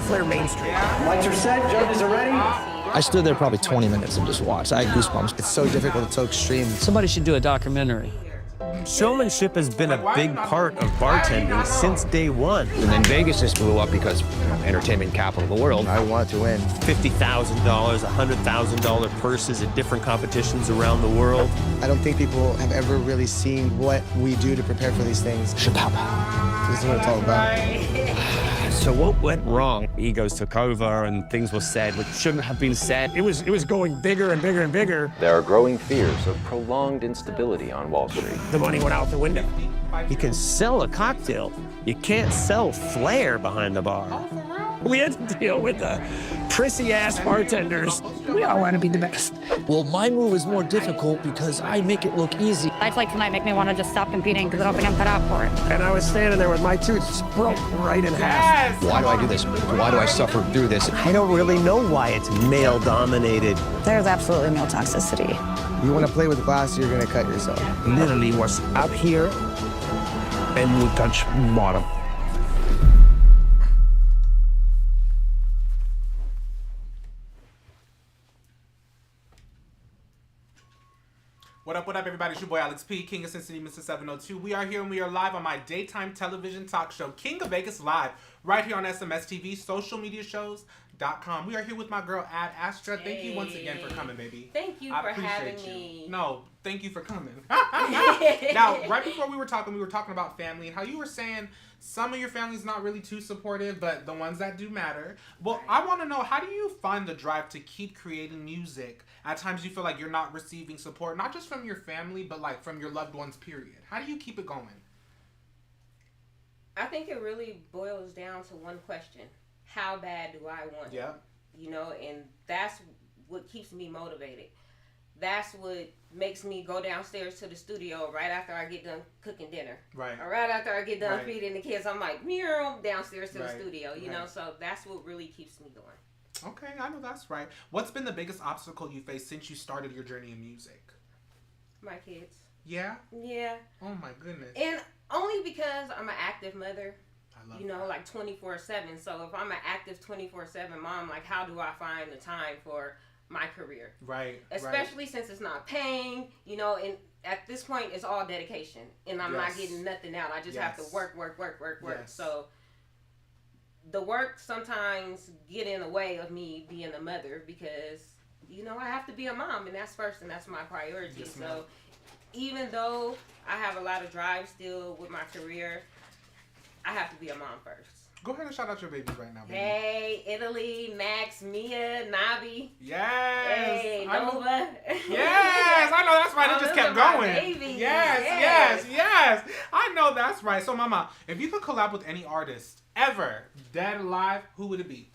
Flair mainstream. Lights are set, judges are ready. I stood there probably 20 minutes and just watched. I had goosebumps. It's so difficult, it's so extreme. Somebody should do a documentary. Showmanship has been a big part of bartending since day one. And then Vegas just blew up because entertainment capital of the world. I wanted to win. $50,000, $100,000 purses at different competitions around the world. I don't think people have ever really seen what we do to prepare for these things. Chapow. This is what it's all about. So what went wrong? Egos took over and things were said which shouldn't have been said. It was going bigger and bigger and bigger. There are growing fears of prolonged instability on Wall Street. The money went out the window. You can sell a cocktail. You can't sell flair behind the bar. We had to deal with the prissy-ass bartenders. We all want to be the best. Well, my move is more difficult because I make it look easy. Nights like tonight make me want to just stop competing because I don't think I'm cut out for it. And I was standing there with my tooth broke right in half. Why do I do this? Why do I suffer through this? I don't really know why it's male-dominated. There's absolutely no toxicity. You want to play with glass, you're going to cut yourself. Literally was up here and we touched bottom. What up, everybody? It's your boy, Alex P., King of Sin City, Mr. 702. We are here and we are live on my daytime television talk show, King of Vegas Live, right here on SMS TV, socialmediashows.com. We are here with my girl, Ad Astra. Thank you once again for coming, baby. Thank you for having me. No, thank you for coming. Now, right before we were talking about family and how you were saying some of your family's not really too supportive, but the ones that do matter. Well, I want to know, how do you find the drive to keep creating music? At times you feel like you're not receiving support, not just from your family, but like from your loved ones, period. How do you keep it going? I think it really boils down to one question. How bad do I want it? Yeah. You know, and that's what keeps me motivated. That's what makes me go downstairs to the studio right after I get done cooking dinner. Right. Or right after I get done feeding the kids. I'm like, meow, downstairs to the studio, you know? So that's what really keeps me going. Okay, I know that's right. What's been the biggest obstacle you faced since you started your journey in music? My kids. Yeah? Yeah. Oh my goodness. And only because I'm an active mother. I love you know, like 24/7. So if I'm an active 24/7 mom, like how do I find the time for my career? Right. Especially since it's not paying, you know, and at this point it's all dedication. And I'm not getting nothing out. I just have to work. Yes. So the work sometimes get in the way of me being a mother because, you know, I have to be a mom and that's first and that's my priority. Yes, so even though I have a lot of drive still with my career, I have to be a mom first. Go ahead and shout out your babies right now, baby. Hey, Italy, Max, Mia, Navi. Yes. Hey, Nova. Yes, I know that's right. It just kept going. Yes. I know that's right. So, Mama, if you could collab with any artist ever, dead, alive, who would it be?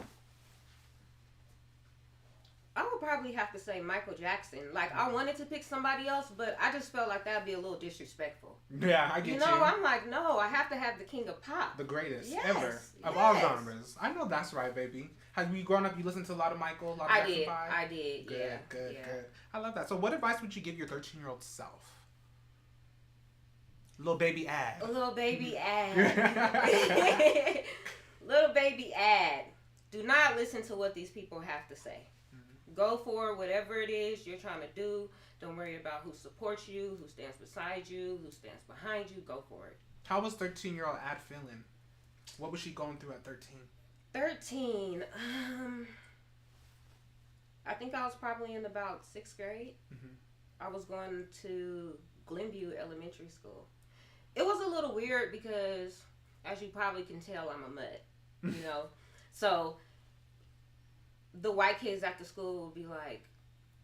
I would probably have to say Michael Jackson. Like, I wanted to pick somebody else, but I just felt like that'd be a little disrespectful. Yeah, I get you. You know, I'm like, no, I have to have the king of pop. The greatest ever of all genres. I know that's right, baby. Have you grown up, you listened to a lot of Michael, a lot of Jackson 5? I did, Good. I love that. So what advice would you give your 13-year-old self? Little baby Ad. Little baby Ad. Little baby Ad. Do not listen to what these people have to say. Go for whatever it is you're trying to do. Don't worry about who supports you, who stands beside you, who stands behind you. Go for it. How was 13-year-old Ad feeling? What was she going through at 13? 13. I think I was probably in about 6th grade. I was going to Glenview Elementary School. It was a little weird because, as you probably can tell, I'm a mutt. You know? So the white kids after school would be like,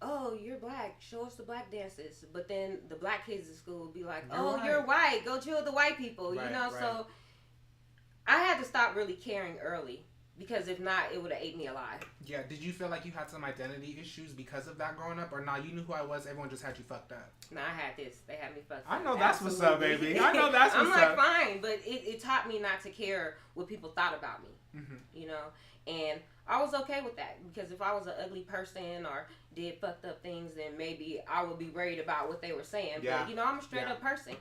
oh, you're black, show us the black dances. But then the black kids at school would be like, you're white, go chill with the white people, you know? So I had to stop really caring early because if not, it would have ate me alive. Yeah, did you feel like you had some identity issues because of that growing up? Or you knew who I was, everyone just had you fucked up? Nah, I had this. They had me fucked up. I know that's what's up, baby. I know that's what's up. I'm like, fine, but it taught me not to care what people thought about me, you know? And I was okay with that, because if I was an ugly person or did fucked up things, then maybe I would be worried about what they were saying. Yeah. But, I'm a straight up person.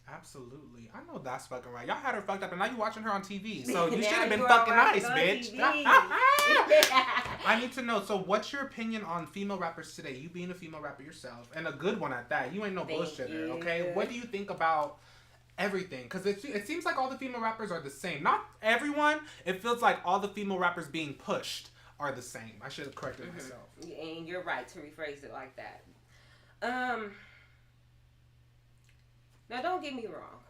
Absolutely. I know that's fucking right. Y'all had her fucked up, and now you watching her on TV. So you should have been fucking nice, bitch. I need to know, so what's your opinion on female rappers today? You being a female rapper yourself, and a good one at that. You ain't no bullshitter, okay? What do you think about everything? Because it seems like all the female rappers are the same. Not everyone. It feels like all the female rappers being pushed are the same. I should have corrected myself. And you're right to rephrase it like that. Now, don't get me wrong.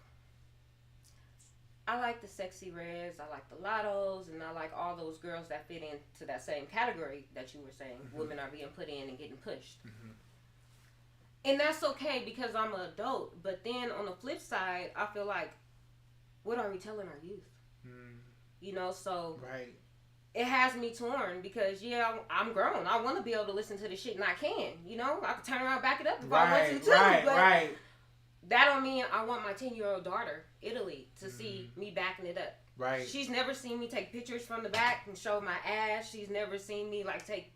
I like the Sexy Reds, I like the Lottos, and I like all those girls that fit into that same category that you were saying. Women are being put in and getting pushed. And that's okay because I'm an adult. But then on the flip side, I feel like, what are we telling our youth? So right. It has me torn because, I'm grown. I want to be able to listen to the shit, and I can. I can turn around and back it up if I want to, too. Right. That don't mean I want my 10-year-old daughter, Italy, to see me backing it up. Right. She's never seen me take pictures from the back and show my ass. She's never seen me, take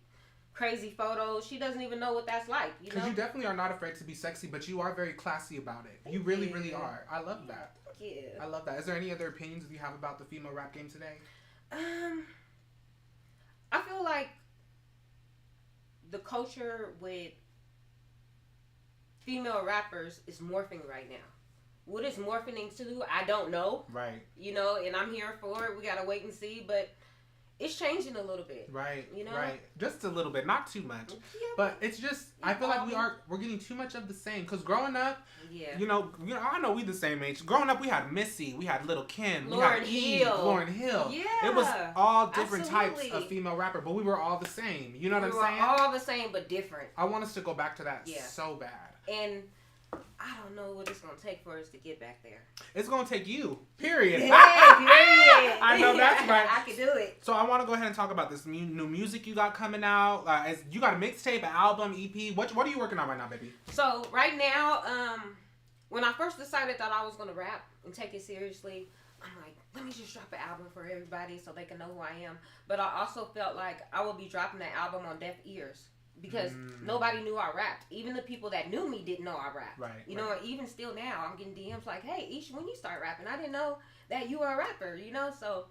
crazy photos. She doesn't even know what that's like, Because you definitely are not afraid to be sexy, but you are very classy about it. You really, really are. I love that. Thank you. I love that. Is there any other opinions you have about the female rap game today? I feel like the culture with female rappers is morphing right now. What it's morphing into, I don't know. Right. And I'm here for it. We gotta wait and see, but it's changing a little bit. Right. Right. Just a little bit, not too much. But it's just, I feel like we're getting too much of the same. Because growing up, I know we the same age. Growing up, we had Missy, we had Little Kim, Lauryn we had Lauryn Hill. Yeah. It was all different types of female rapper, but we were all the same. You know what I'm saying? We were all the same, but different. I want us to go back to that so bad. And I don't know what it's going to take for us to get back there. It's going to take you. Period. Period. I know that's right. I can do it. So I want to go ahead and talk about this new music you got coming out. You got a mixtape, an album, EP. What are you working on right now, baby? So right now, when I first decided that I was going to rap and take it seriously, I'm like, let me just drop an album for everybody so they can know who I am. But I also felt like I would be dropping that album on deaf ears. Because nobody knew I rapped. Even the people that knew me didn't know I rapped. Right. Even still now, I'm getting DMs like, hey, Ish, when you start rapping, I didn't know that you were a rapper, So,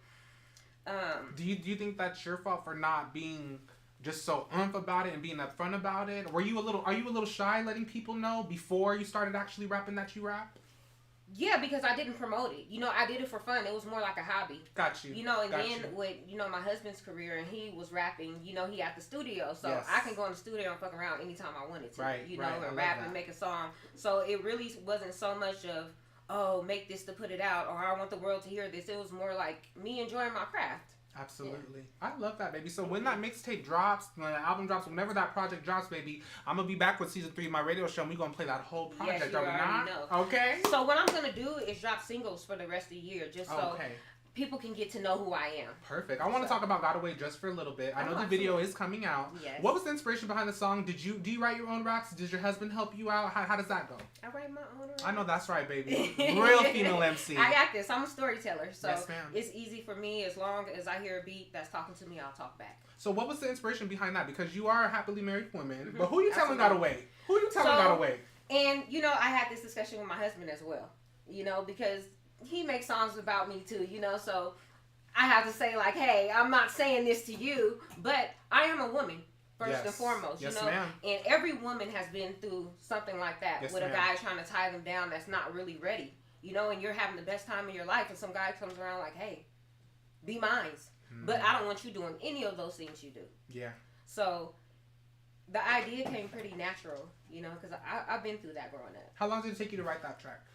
Do you think that's your fault for not being just so about it and being upfront about it? Are you a little shy letting people know before you started actually rapping that you rap? Yeah, because I didn't promote it. I did it for fun. It was more like a hobby. Got you. Then with, my husband's career and he was rapping, he had the studio. So I can go in the studio and fuck around anytime I wanted to. Right, and rap and make a song. So it really wasn't so much of, oh, make this to put it out or I want the world to hear this. It was more like me enjoying my craft. Absolutely. Yeah. I love that, baby. So when that mixtape drops, when the album drops, whenever that project drops, baby, I'm going to be back with season 3 of my radio show and we're going to play that whole project. Yes, you already know. Okay? So what I'm going to do is drop singles for the rest of the year just so people can get to know who I am. Perfect. I want to talk about Got Away just for a little bit. I know the video is coming out. Yes. What was the inspiration behind the song? Do you write your own raps? Does your husband help you out? How does that go? I write my own raps. I know that's right, baby. Real female MC. I got this. I'm a storyteller. So yes, ma'am. It's easy for me. As long as I hear a beat that's talking to me, I'll talk back. So what was the inspiration behind that? Because you are a happily married woman. But who you telling Got Away? Who you telling Got Away? And, I had this discussion with my husband as well. Because he makes songs about me too, so I have to say like, hey, I'm not saying this to you, but I am a woman first and foremost, yes, ma'am. And every woman has been through something like that with a guy trying to tie them down that's not really ready, and you're having the best time of your life and some guy comes around like, hey, be mine. But I don't want you doing any of those things you do. Yeah. So the idea came pretty natural, because I've been through that growing up. How long did it take you to write that track?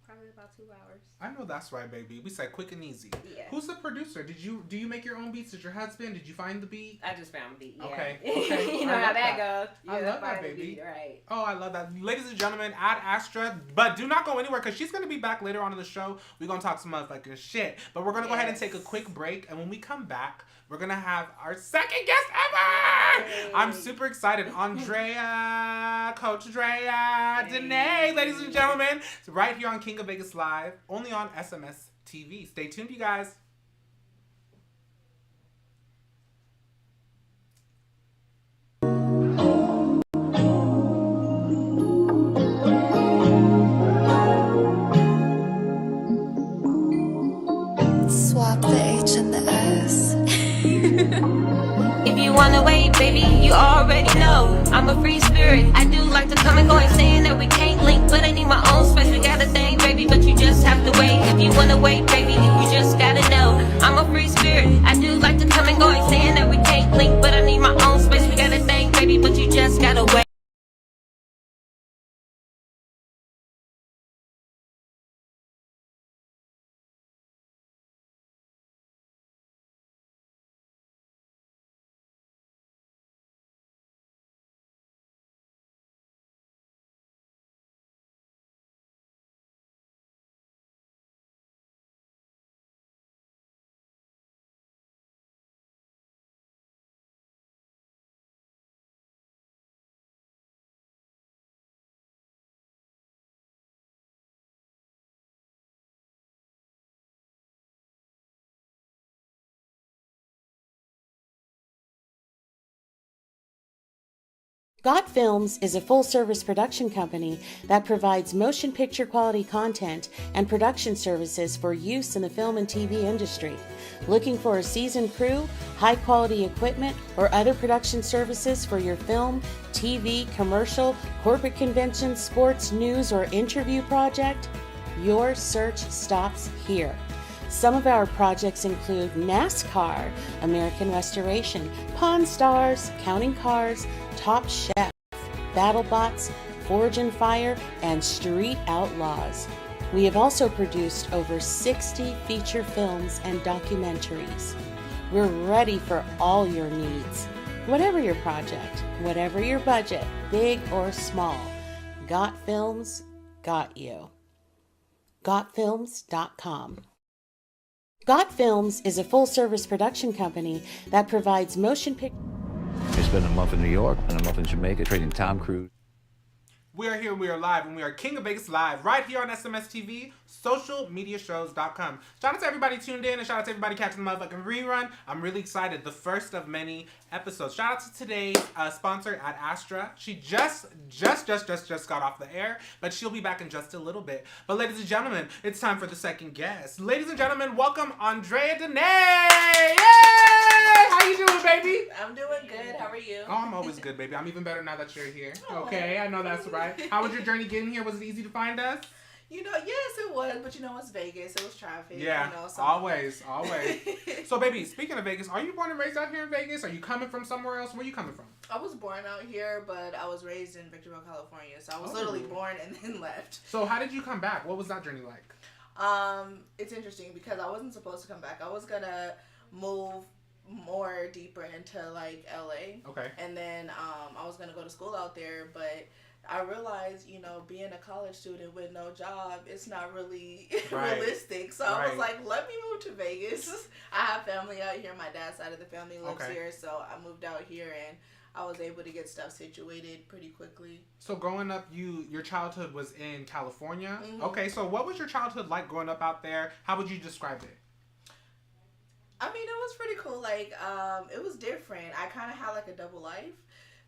Probably about 2 hours. I know that's right, baby. We said quick and easy. Yeah. Who's the producer? Do you make your own beats? Did your husband? Did you find the beat? I just found the beat. Yeah. Okay. You know how that goes. I love that, baby. Beat, right. Oh, I love that. Ladies and gentlemen, add Astra, but do not go anywhere because she's going to be back later on in the show. We're going to talk some motherfucking shit. But we're going to go ahead and take a quick break. And when we come back, we're going to have our second guest ever. Hey. I'm super excited. Andrea, Coach Drea, Danae, ladies and gentlemen. Right here on King of Vegas Live, only on SMS TV. Stay tuned, you guys. wanna wait, baby, you already know. I'm a free spirit. I do like to come and go, ain't saying that we can't link, but I need my own space. We got a thing, baby, but you just have to wait. If you wanna wait, baby, you just gotta know. I'm a free spirit. I do like to come and go, ain't saying that we can't link, but I need my own space. We got a thing, baby, but you just gotta wait. Got Films is a full-service production company that provides motion picture quality content and production services for use in the film and TV industry. Looking for a seasoned crew, high-quality equipment, or other production services for your film, TV, commercial, corporate convention, sports, news, or interview project? Your search stops here. Some of our projects include NASCAR, American Restoration, Pawn Stars, Counting Cars, Top Chef, BattleBots, Forge and Fire, and Street Outlaws. We have also produced over 60 feature films and documentaries. We're ready for all your needs. Whatever your project, whatever your budget, big or small, Got Films got you. GotFilms.com. Got Films is a full-service production company that provides motion picture. They spent a month in New York and a month in Jamaica trading Tom Cruise. We are here, we are live, and we are King of Vegas Live, right here on SMS TV, socialmediashows.com. Shout out to everybody tuned in, and shout out to everybody catching the motherfucking rerun. I'm really excited. The first of many episodes. Shout out to today's sponsor at Astra. She just got off the air, but she'll be back in just a little bit. But ladies and gentlemen, it's time for the second guest. Ladies and gentlemen, welcome Andrea Danae! Yay! How you doing, baby? I'm doing good. How are you? Oh, I'm always good, baby. I'm even better now that you're here. Okay, I know that's right. How was your journey getting here? Was it easy to find us? You know, yes, it was. But you know, it's Vegas. It was traffic. Yeah, you know, so. always. So, baby, speaking of Vegas, are you born and raised out here in Vegas? Are you coming from somewhere else? Where are you coming from? I was born out here, but I was raised in Victorville, California. So I was literally born and then left. So how did you come back? What was that journey like? It's interesting because I wasn't supposed to come back. I was going to move more deeper into like LA. Okay. And then I was gonna go to school out there, but I realized, you know, being a college student with no job, it's not really realistic. So I was like, let me move to Vegas. I have family out here. My dad's side of the family lives here, so I moved out here and I was able to get stuff situated pretty quickly. So growing up, your childhood was in California. Mm-hmm. Okay, so what was your childhood like growing up out there? How would you describe it? I mean, it was pretty cool. Like, it was different. I kind of had like a double life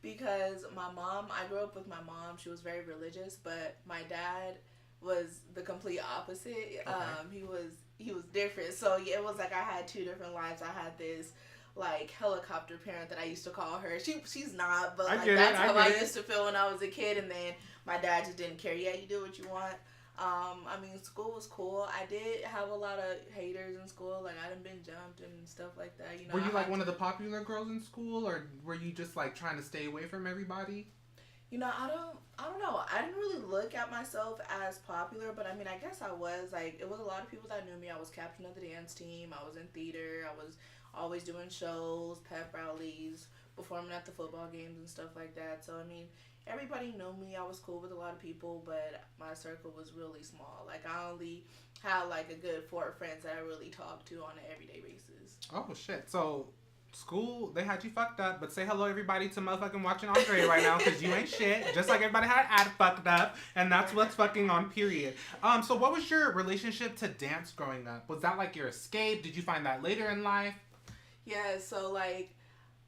because I grew up with my mom. She was very religious, but my dad was the complete opposite. Okay. He was different. So yeah, it was like I had two different lives. I had this like helicopter parent that I used to call her. She's not, but like that's how I used to feel when I was a kid. And then my dad just didn't care. Yeah, you do what you want. I mean, school was cool. I did have a lot of haters in school. Like, I done been jumped and stuff like that. You know, were you like one of the popular girls in school, or were you just like trying to stay away from everybody? You know, I don't know. I didn't really look at myself as popular, but I mean, I guess I was. Like, it was a lot of people that knew me. I was captain of the dance team. I was in theater. I was always doing shows, pep rallies, performing at the football games and stuff like that. So, I mean, everybody knew me. I was cool with a lot of people, but my circle was really small. Like, I only had like a good 4 friends that I really talked to on an everyday basis. Oh, shit. So, school, they had you fucked up, but say hello, everybody, to motherfucking watching Andre right now, because you ain't shit. Just like everybody had fucked up, and that's what's fucking on, period. So what was your relationship to dance growing up? Was that like your escape? Did you find that later in life? Yeah, so like,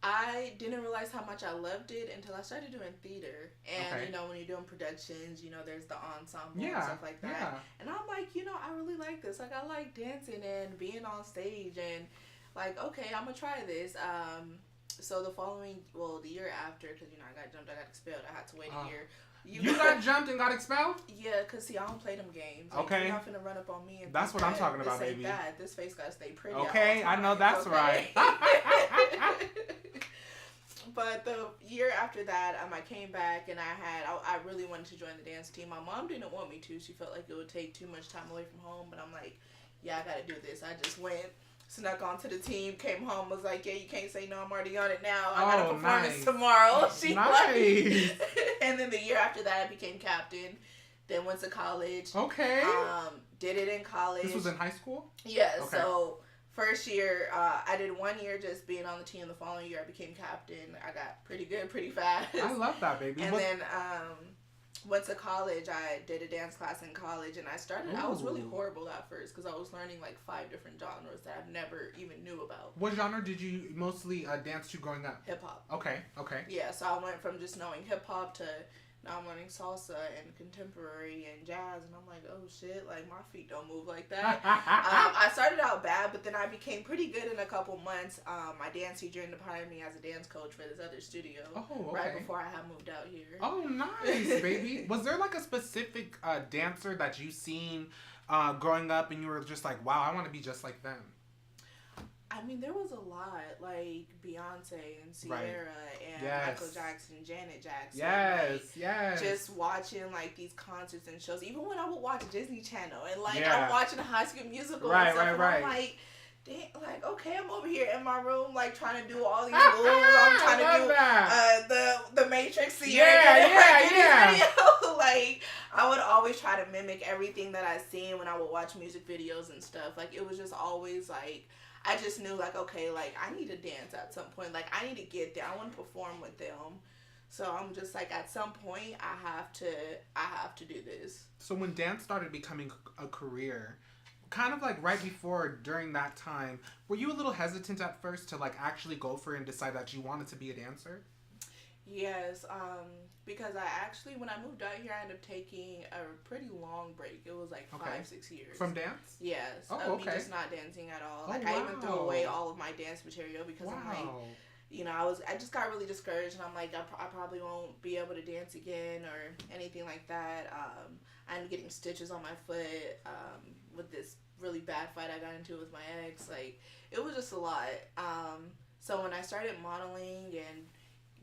I didn't realize how much I loved it until I started doing theater. And, you know, when you're doing productions, you know, there's the ensemble and stuff like that. Yeah. And I'm like, you know, I really like this. Like, I like dancing and being on stage and, like, okay, I'm going to try this. So the year after, because, you know, I got jumped, I got expelled. I had to wait a year. You got jumped and got expelled? Yeah, because, see, I don't play them games. Like, okay. You're not finna run up on me. And that's what I'm talking about, baby. This face got to stay pretty. Okay, I know that's right. But the year after that, I came back and I really wanted to join the dance team. My mom didn't want me to. She felt like it would take too much time away from home. But I'm like, yeah, I got to do this. I just went, snuck onto the team, came home, was like, yeah, you can't say no. I'm already on it now. I got a performance tomorrow. She nice. And then the year after that, I became captain. Then went to college. Okay. Did it in college. This was in high school? Yeah. Okay. So first year, I did 1 year just being on the team. The following year, I became captain. I got pretty good, pretty fast. I love that, baby. And then went to college. I did a dance class in college, and I was really horrible at first because I was learning like 5 different genres that I've never even knew about. What genre did you mostly dance to growing up? Hip hop. Okay. Yeah, so I went from just knowing hip hop to now I'm learning salsa and contemporary and jazz, and I'm like, oh shit, like my feet don't move like that. I started out bad, but then I became pretty good in a couple months. My dance teacher ended up hiring me as a dance coach for this other studio right before I had moved out here. Oh, nice, baby. Was there like a specific dancer that you seen growing up and you were just like, wow, I want to be just like them? I mean, there was a lot, like Beyonce and Sierra and Michael Jackson, Janet Jackson. Yes. Just watching, like, these concerts and shows. Even when I would watch Disney Channel and, like, I'm watching High School Musical and stuff. And I'm like, damn, like, okay, I'm over here in my room, like, trying to do all these moves. I'm trying to do the Matrix scene. Yeah. Like, I would always try to mimic everything that I seen when I would watch music videos and stuff. Like, it was just always, like, I just knew, like, okay, like, I need to dance at some point. Like, I need to get there. I want to perform with them. So I'm just like, at some point, I have to do this. So when dance started becoming a career, kind of like right before, during that time, were you a little hesitant at first to, like, actually go for it and decide that you wanted to be a dancer? Yes, because I actually, when I moved out here, I ended up taking a pretty long break. It was like 5-6 years. From dance? Yes. Oh, me just not dancing at all. Like, I even threw away all of my dance material because I'm like, you know, I just got really discouraged, and I'm like, I probably won't be able to dance again or anything like that. I'm getting stitches on my foot with this really bad fight I got into with my ex. Like, it was just a lot. So when I started modeling and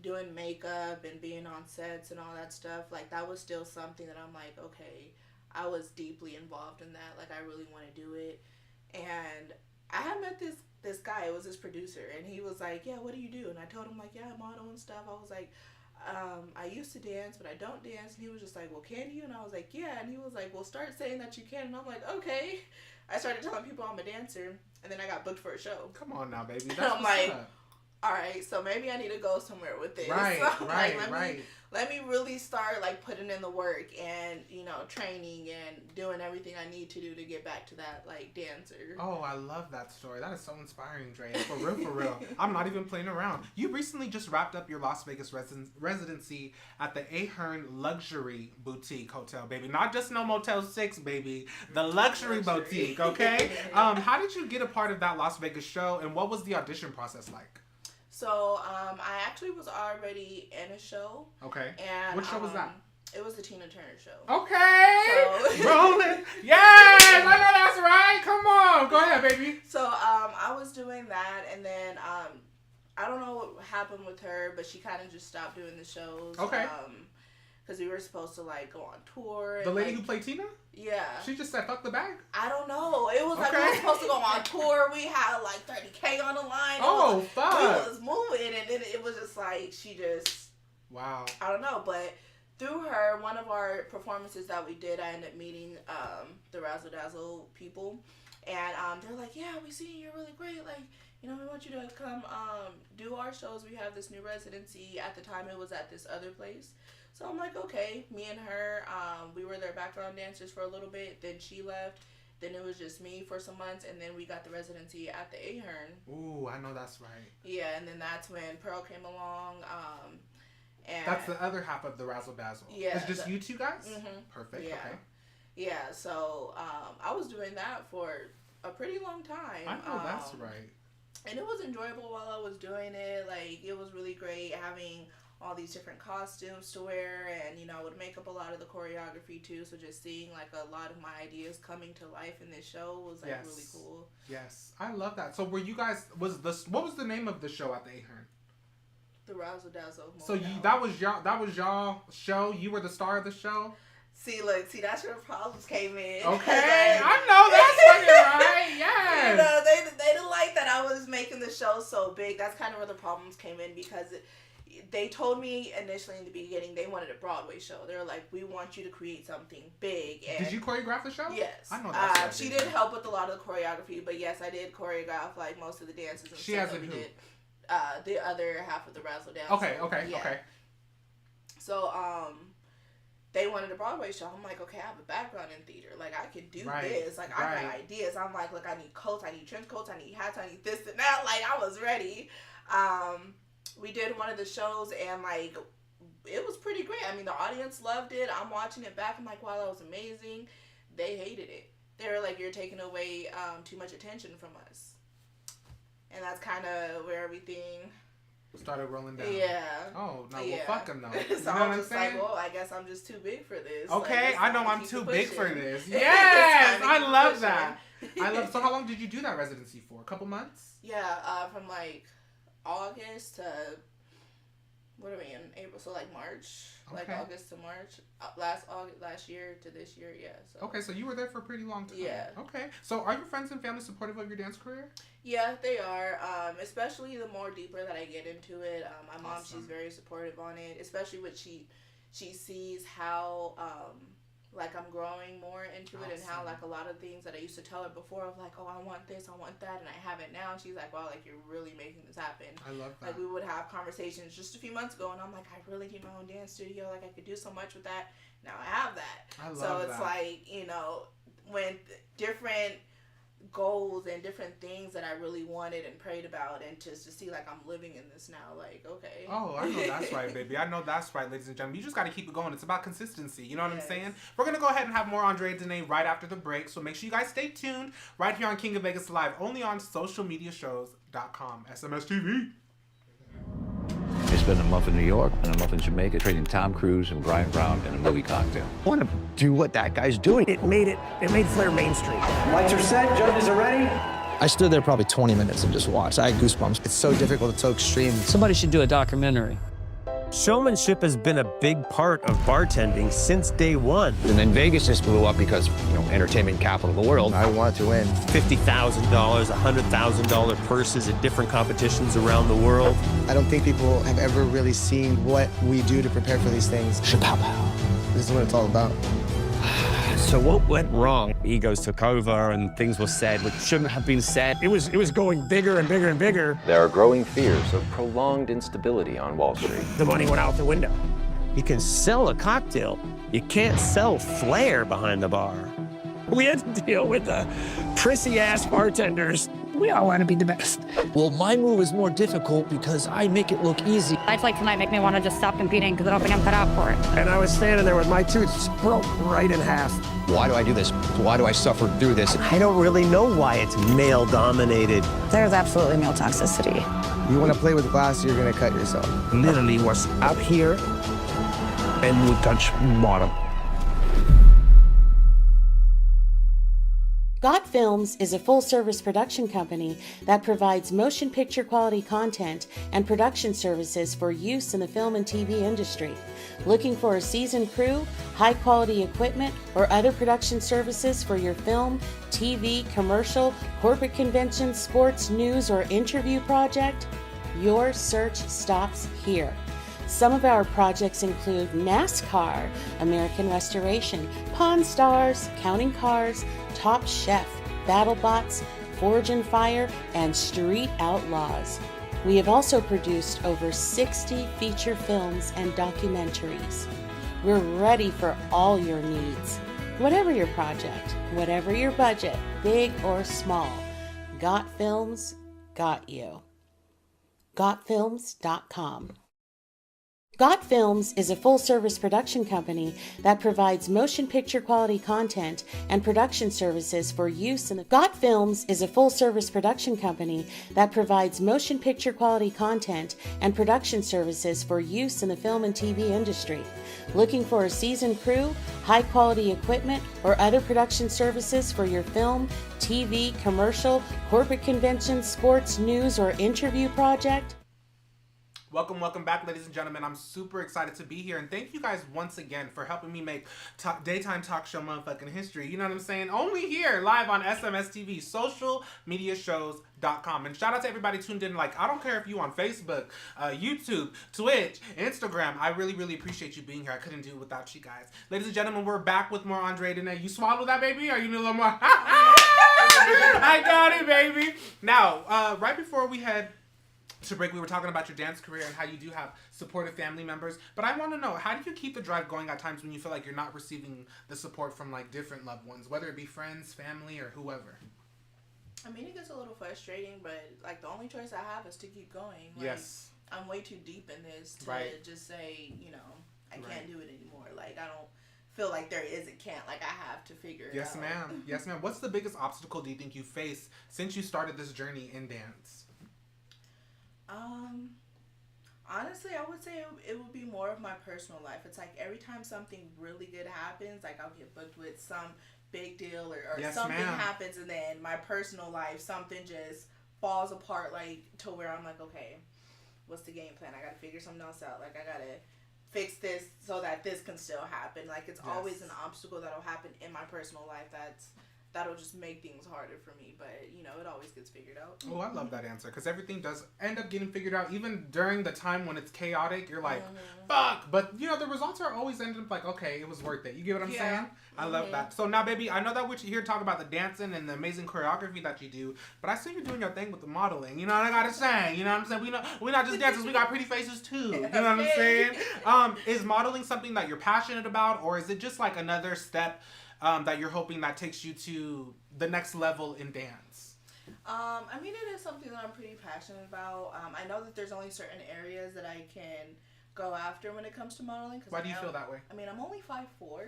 doing makeup and being on sets and all that stuff, like, that was still something that I'm like, okay, I was deeply involved in that. Like, I really want to do it. And I had met this guy. It was his producer, and he was like, yeah, what do you do? And I told him, like, yeah, I model and stuff. I was like, I used to dance, but I don't dance. And he was just like, well, can you? And I was like, yeah. And he was like, well, start saying that you can. And I'm like, okay. I started telling people I'm a dancer, and then I got booked for a show. Come on now, baby. That's I'm like, all right, so maybe I need to go somewhere with this. Let me really start, like, putting in the work and, you know, training and doing everything I need to do to get back to that, like, dancer. Oh, I love that story. That is so inspiring, Drea. For real. I'm not even playing around. You recently just wrapped up your Las Vegas residency at the Ahern Luxury Boutique Hotel, baby. Not just no Motel 6, baby. The Luxury Boutique, okay? How did you get a part of that Las Vegas show, and what was the audition process like? So, I actually was already in a show. Okay. And what show was that? It was the Tina Turner show. Okay. So rolling. Yes, I know that's right. Come on. Go ahead, baby. So, I was doing that, and then, I don't know what happened with her, but she kind of just stopped doing the shows. Okay. Because we were supposed to, like, go on tour. And, the lady who played Tina? Yeah. She just said, fuck the bag? I don't know. It was like we were supposed to go on tour. We had, like, $30K on the line. Fuck. We was moving, and then it was just like, she just... Wow. I don't know, but through her, one of our performances that we did, I ended up meeting the Razzle Dazzle people. And they're like, yeah, we see you're really great. Like, you know, we want you to come do our shows. We have this new residency. At the time, it was at this other place. So I'm like, okay. Me and her, we were their background dancers for a little bit. Then she left. Then it was just me for some months. And then we got the residency at the Ahern. Ooh, I know that's right. Yeah, and then that's when Pearl came along. And that's the other half of the Razzle Dazzle. Yeah. It's just you two guys? Mm-hmm. Perfect, yeah. okay. Yeah, so I was doing that for a pretty long time. I know that's right. And it was enjoyable while I was doing it. Like, it was really great having all these different costumes to wear, and you know, I would make up a lot of the choreography too, so just seeing like a lot of my ideas coming to life in this show was like really cool. Yes, I love that. So were you guys, what was the name of the show at the Ahern? The Razzle Dazzle Motel. So that was y'all show? You were the star of the show? See, that's where the problems came in. Okay, I know, that's fucking right, yes. You know, they didn't like that I was making the show so big. That's kind of where the problems came in, because they told me initially in the beginning they wanted a Broadway show. They were like, we want you to create something big. And did you choreograph the show? Yes. I know that. She did help with a lot of the choreography, but yes, I did choreograph like most of the dances and she stuff has that we who? did. The other half of the Razzle Dazzle. Okay. So, they wanted a Broadway show. I'm like, okay, I have a background in theater. Like, I could do this. Like, I got ideas. I'm like, look, I need coats, I need trench coats, I need hats, I need this and that. Like, I was ready. We did one of the shows, and like, it was pretty great. I mean, the audience loved it. I'm watching it back. I'm like, wow, that was amazing. They hated it. They were like, you're taking away too much attention from us. And that's kind of where everything started rolling down. Yeah. Oh, no, well, fuck them, though. So you know I what was I'm just saying? like, well, I guess I'm just too big for this. Okay, like, I know I'm too big for this. Yes, I love that. So how long did you do that residency for? A couple months? Yeah, from like August to, what are we in, April? So like March. Like August to March. Last year to this year, yeah. So. Okay, so you were there for a pretty long time. Yeah. Okay, so are your friends and family supportive of your dance career? Yeah, they are. Especially the more deeper that I get into it. My mom, she's very supportive on it. Especially when she sees how like I'm growing more into it, and how like a lot of things that I used to tell her before of like, oh, I want this, I want that, and I have it now. And she's like, wow, like you're really making this happen. I love that. Like we would have conversations just a few months ago, and I'm like, I really need my own dance studio. Like I could do so much with that. Now I have that. I love so it's that. like, you know, when different goals and different things that I really wanted and prayed about, and just to see like I'm living in this now, like, okay. Oh, I know that's right, baby. I know that's right, ladies and gentlemen. You just got to keep it going. It's about consistency. You know what I'm saying? We're going to go ahead and have more Andre Dene right after the break, so make sure you guys stay tuned right here on King of Vegas Live, only on socialmediashows.com. SMS TV. They spent a month in New York and a month in Jamaica trading Tom Cruise and Brian Brown in a movie cocktail. I want to do what that guy's doing. It made Flair mainstream. Lights are set, judges are ready. I stood there probably 20 minutes and just watched. I had goosebumps. It's so difficult, it's so extreme. Somebody should do a documentary. Showmanship has been a big part of bartending since day one. And then Vegas just blew up because, you know, entertainment capital of the world. I wanted to win. $50,000, $100,000 purses at different competitions around the world. I don't think people have ever really seen what we do to prepare for these things. Chapow. This is what it's all about. So what went wrong? Egos took over and things were said which shouldn't have been said. It was going bigger and bigger and bigger. There are growing fears of prolonged instability on Wall Street. The money went out the window. You can sell a cocktail. You can't sell flair behind the bar. We had to deal with the prissy-ass bartenders. We all want to be the best. Well, my move is more difficult because I make it look easy. Nights like tonight make me want to just stop competing because I don't think I'm cut out for it. And I was standing there with my tooth broke right in half. Why do I do this? Why do I suffer through this? I don't really know why it's male-dominated. There's absolutely male toxicity. You want to play with glass, you're going to cut yourself. Literally was up here and would touch bottom. Got Films is a full-service production company that provides motion picture quality content and production services for use in the film and TV industry. Looking for a seasoned crew, high-quality equipment, or other production services for your film, TV, commercial, corporate convention, sports, news, or interview project? Your search stops here. Some of our projects include NASCAR, American Restoration, Pawn Stars, Counting Cars, Top Chef, BattleBots, Forge and Fire, and Street Outlaws. We have also produced over 60 feature films and documentaries. We're ready for all your needs. Whatever your project, whatever your budget, big or small, Got Films got you. GotFilms.com. Got Films is a full-service production company that provides motion picture quality content and production services for use in the Got Films is a full-service production company that provides motion picture quality content and production services for use in the film and TV industry. Looking for a seasoned crew, high-quality equipment, or other production services for your film, TV, commercial, corporate convention, sports, news, or interview project? Welcome back, ladies and gentlemen. I'm super excited to be here, and thank you guys once again for helping me make daytime talk show motherfucking history. You know what I'm saying? Only here, live on SMS TV, socialmediashows.com. And shout out to everybody tuned in. Like, I don't care if you on Facebook, YouTube, Twitch, Instagram. I really, really appreciate you being here. I couldn't do it without you guys. Ladies and gentlemen, we're back with more Andre today. You swallow that, baby? Or you need a little more? I got it, baby. Now, right before we had to break, we were talking about your dance career and how you do have supportive family members. But I want to know, how do you keep the drive going at times when you feel like you're not receiving the support from like different loved ones, whether it be friends, family, or whoever? I mean, it gets a little frustrating, but like the only choice I have is to keep going. Like, yes. I'm way too deep in this to just say, you know, I can't do it anymore. Like, I don't feel like there is a can't. Like, I have to figure it out. Yes, ma'am. Yes, ma'am. What's the biggest obstacle do you think you face since you started this journey in dance? Honestly, I would say it would be more of my personal life. It's like every time something really good happens, like I'll get booked with some big deal or yes, something ma'am. happens, and then my personal life, something just falls apart, like to where I'm like, okay, what's the game plan? I gotta figure something else out. Like, I gotta fix this so that this can still happen. Like, it's always an obstacle that'll happen in my personal life that'll just make things harder for me, but you know, it always gets figured out. Oh, I love that answer, because everything does end up getting figured out. Even during the time when it's chaotic, you're like, fuck, but you know, the results are always ending up like, okay, it was worth it. You get what I'm saying? I love that. So now, baby, I know that we're here to talk about the dancing and the amazing choreography that you do, but I see you doing your thing with the modeling. You know what I gotta say? You know what I'm saying? We're not just dancers, we got pretty faces too. You know what I'm saying? Is modeling something that you're passionate about, or is it just like another step that you're hoping that takes you to the next level in dance? I mean, it is something that I'm pretty passionate about. I know that there's only certain areas that I can go after when it comes to modeling. Why do you feel that way? I mean, I'm only 5'4". Oh,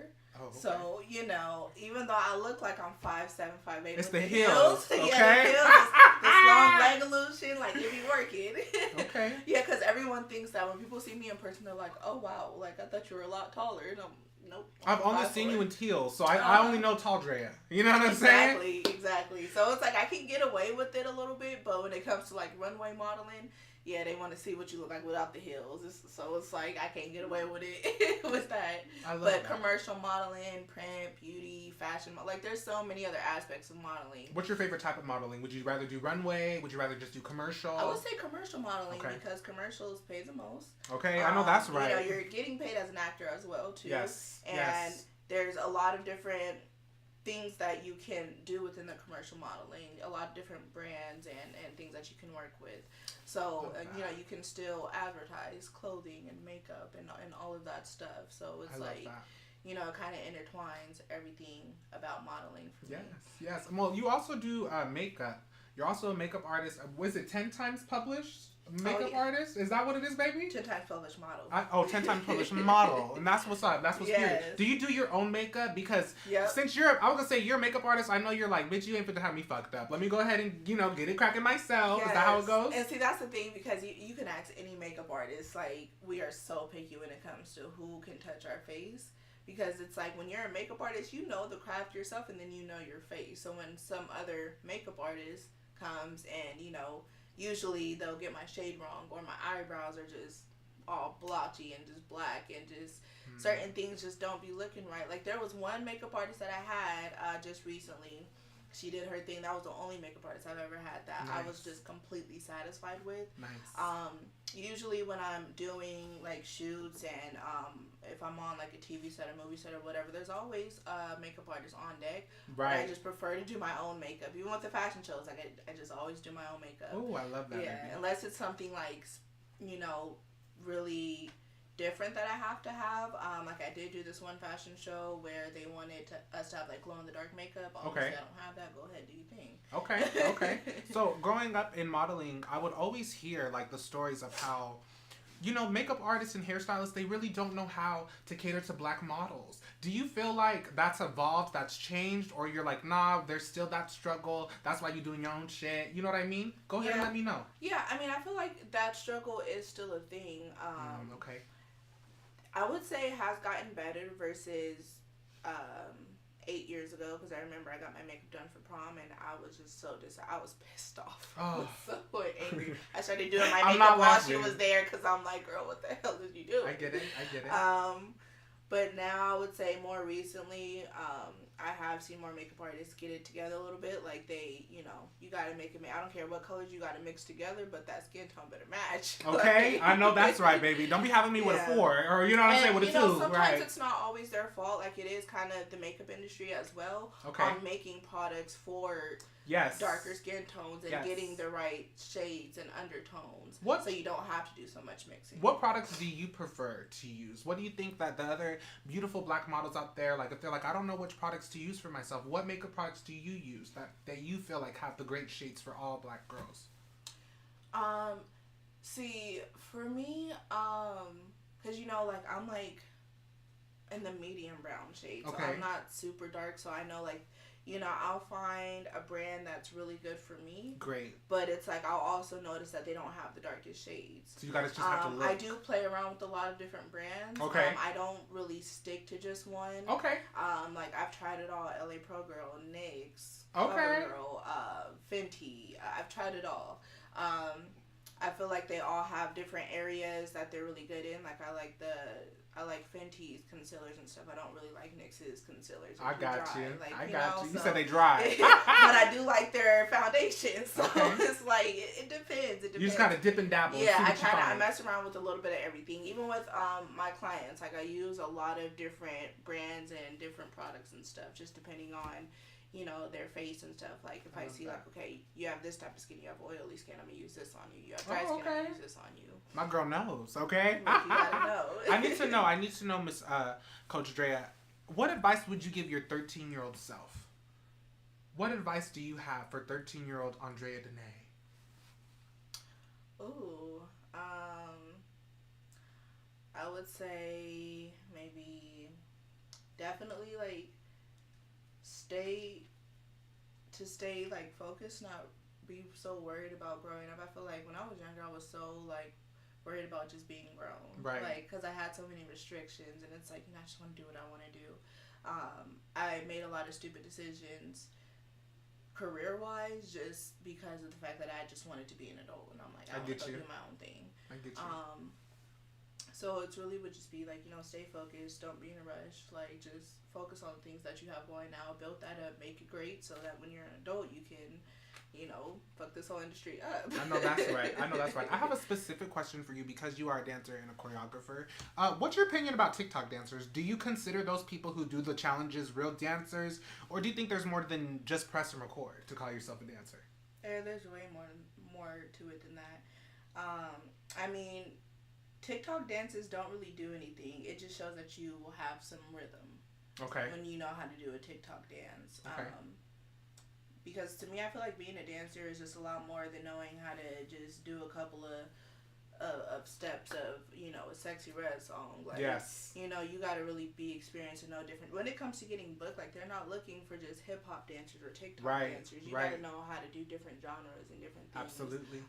okay. So, you know, even though I look like I'm 5'7", 5'8", it's with the heels. Okay. Yeah, the heels, this long leg illusion, like, it be working. Okay. Yeah, because everyone thinks that when people see me in person, they're like, oh, wow, like, I thought you were a lot taller. And nope. I've only seen you in heels, so I only know tall Drea. You know what I'm saying? Exactly. So it's like I can get away with it a little bit, but when it comes to like runway modeling, yeah, they want to see what you look like without the heels. So it's like I can't get away with it with that. I love that. But commercial modeling, print, beauty, fashion, like there's so many other aspects of modeling. What's your favorite type of modeling? Would you rather do runway? Would you rather just do commercial? I would say commercial modeling because commercials pay the most. Okay, I know that's right. You know, you're getting paid as an actor as well too. Yes. And there's a lot of different things that you can do within the commercial modeling, a lot of different brands and things that you can work with. So, you know, you can still advertise clothing and makeup and all of that stuff. So it's like, you know, it kind of intertwines everything about modeling for me. Yes. Well, you also do makeup. You're also a makeup artist. Was it 10 times published? Makeup artist? Is that what it is, baby? 10 times published model. 10 times published model. And that's what's up. That's what's good. Do you do your own makeup? Because since I was going to say you're a makeup artist, I know you're like, bitch, you ain't fit to have me fucked up. Let me go ahead and, you know, get it cracking myself. Is that how it goes? And see, that's the thing, because you can ask any makeup artist, like, we are so picky when it comes to who can touch our face. Because it's like, when you're a makeup artist, you know the craft yourself and then you know your face. So when some other makeup artist comes and, you know, usually they'll get my shade wrong or my eyebrows are just all blotchy and just black and just certain things just don't be looking right. Like, there was one makeup artist that I had just recently. She did her thing. That was the only makeup artist I've ever had that I was just completely satisfied with. Usually when I'm doing like shoots and if I'm on like a TV set or movie set or whatever, there's always a makeup artist on deck. Right. I just prefer to do my own makeup. Even with the fashion shows, like I just always do my own makeup. Oh, I love that. Yeah, unless it's something like, you know, really different that I have to have. Like I did do this one fashion show where they wanted us to have like glow in the dark makeup. Obviously, I don't have that. Go ahead, do your thing. Okay. So growing up in modeling, I would always hear like the stories of how you know, makeup artists and hairstylists, they really don't know how to cater to black models. Do you feel like that's evolved, that's changed, or you're like, nah, there's still that struggle, that's why you're doing your own shit? You know what I mean? Go ahead and let me know. Yeah, I mean, I feel like that struggle is still a thing. Okay. I would say it has gotten better versus 8 years ago, because I remember I got my makeup done for prom and I was just so I was pissed off. I was so angry. I started doing my makeup while she was there because I'm like, girl, what the hell did you do? I get it. But now I would say more recently, I have seen more makeup artists get it together a little bit. Like they, you know, you gotta make it. I don't care what colors you gotta mix together, but that skin tone better match. Okay, I know that's right, baby. Don't be having me with a 4, or you know what I'm saying, with a 2. Sometimes it's not always their fault. Like it is kind of the makeup industry as well. Okay. On making products for darker skin tones and getting the right shades and undertones. So you don't have to do so much mixing. What products do you prefer to use? What do you think that the other beautiful black models out there, like if they're like, I don't know which products to use for myself, what makeup products do you use that you feel like have the great shades for all black girls? See, for me, cause you know, like I'm like in the medium brown shade, so I'm not super dark, so I know like, you know, I'll find a brand that's really good for me. Great. But it's like I'll also notice that they don't have the darkest shades. So you guys just have to look. I do play around with a lot of different brands. Okay. I don't really stick to just one. Okay. Like I've tried it all. LA Pro Girl, NYX, okay. CoverGirl, Fenty. I've tried it all. I feel like they all have different areas that they're really good in. Like I like Fenty's concealers and stuff. I don't really like NYX's concealers. I got you. Like, I got you. You so, said they dry. But I do like their foundations. So it's like, it depends. You just kind of dip and dabble. Yeah, I mess around with a little bit of everything. Even with my clients, like I use a lot of different brands and different products and stuff, just depending on, you know, their face and stuff. Like if I see like, okay, you have this type of skin, you have oily skin, I'm gonna use this on you. You have dry skin, I'm gonna use this on you. My girl knows, okay? You gotta know. I need to know, Miss Coach Drea, what advice would you give your 13-year-old self? What advice do you have for 13-year-old Andrea Dene? Ooh, I would say maybe definitely like stay like focused, not be so worried about growing up. I feel like when I was younger, I was so like worried about just being grown, right? Like because I had so many restrictions, and it's like, you know, I just want to do what I want to do. I made a lot of stupid decisions career-wise just because of the fact that I just wanted to be an adult, and I'm like, I want to go do my own thing. I get you. So it's really would just be like, you know, stay focused, don't be in a rush, like just focus on things that you have going now, build that up, make it great, so that when you're an adult, you can, you know, fuck this whole industry up. I know that's right. I have a specific question for you because you are a dancer and a choreographer. What's your opinion about TikTok dancers? Do you consider those people who do the challenges real dancers, or do you think there's more than just press and record to call yourself a dancer? There's way more to it than that. I mean, TikTok dances don't really do anything. It just shows that you will have some rhythm. Okay. When you know how to do a TikTok dance. Okay. Because to me, I feel like being a dancer is just a lot more than knowing how to just do a couple of steps of, you know, a sexy red song. Like, yes. You know, you got to really be experienced and know different. When it comes to getting booked, like, they're not looking for just hip-hop dancers or TikTok dancers. You got to know how to do different genres and different things. Absolutely.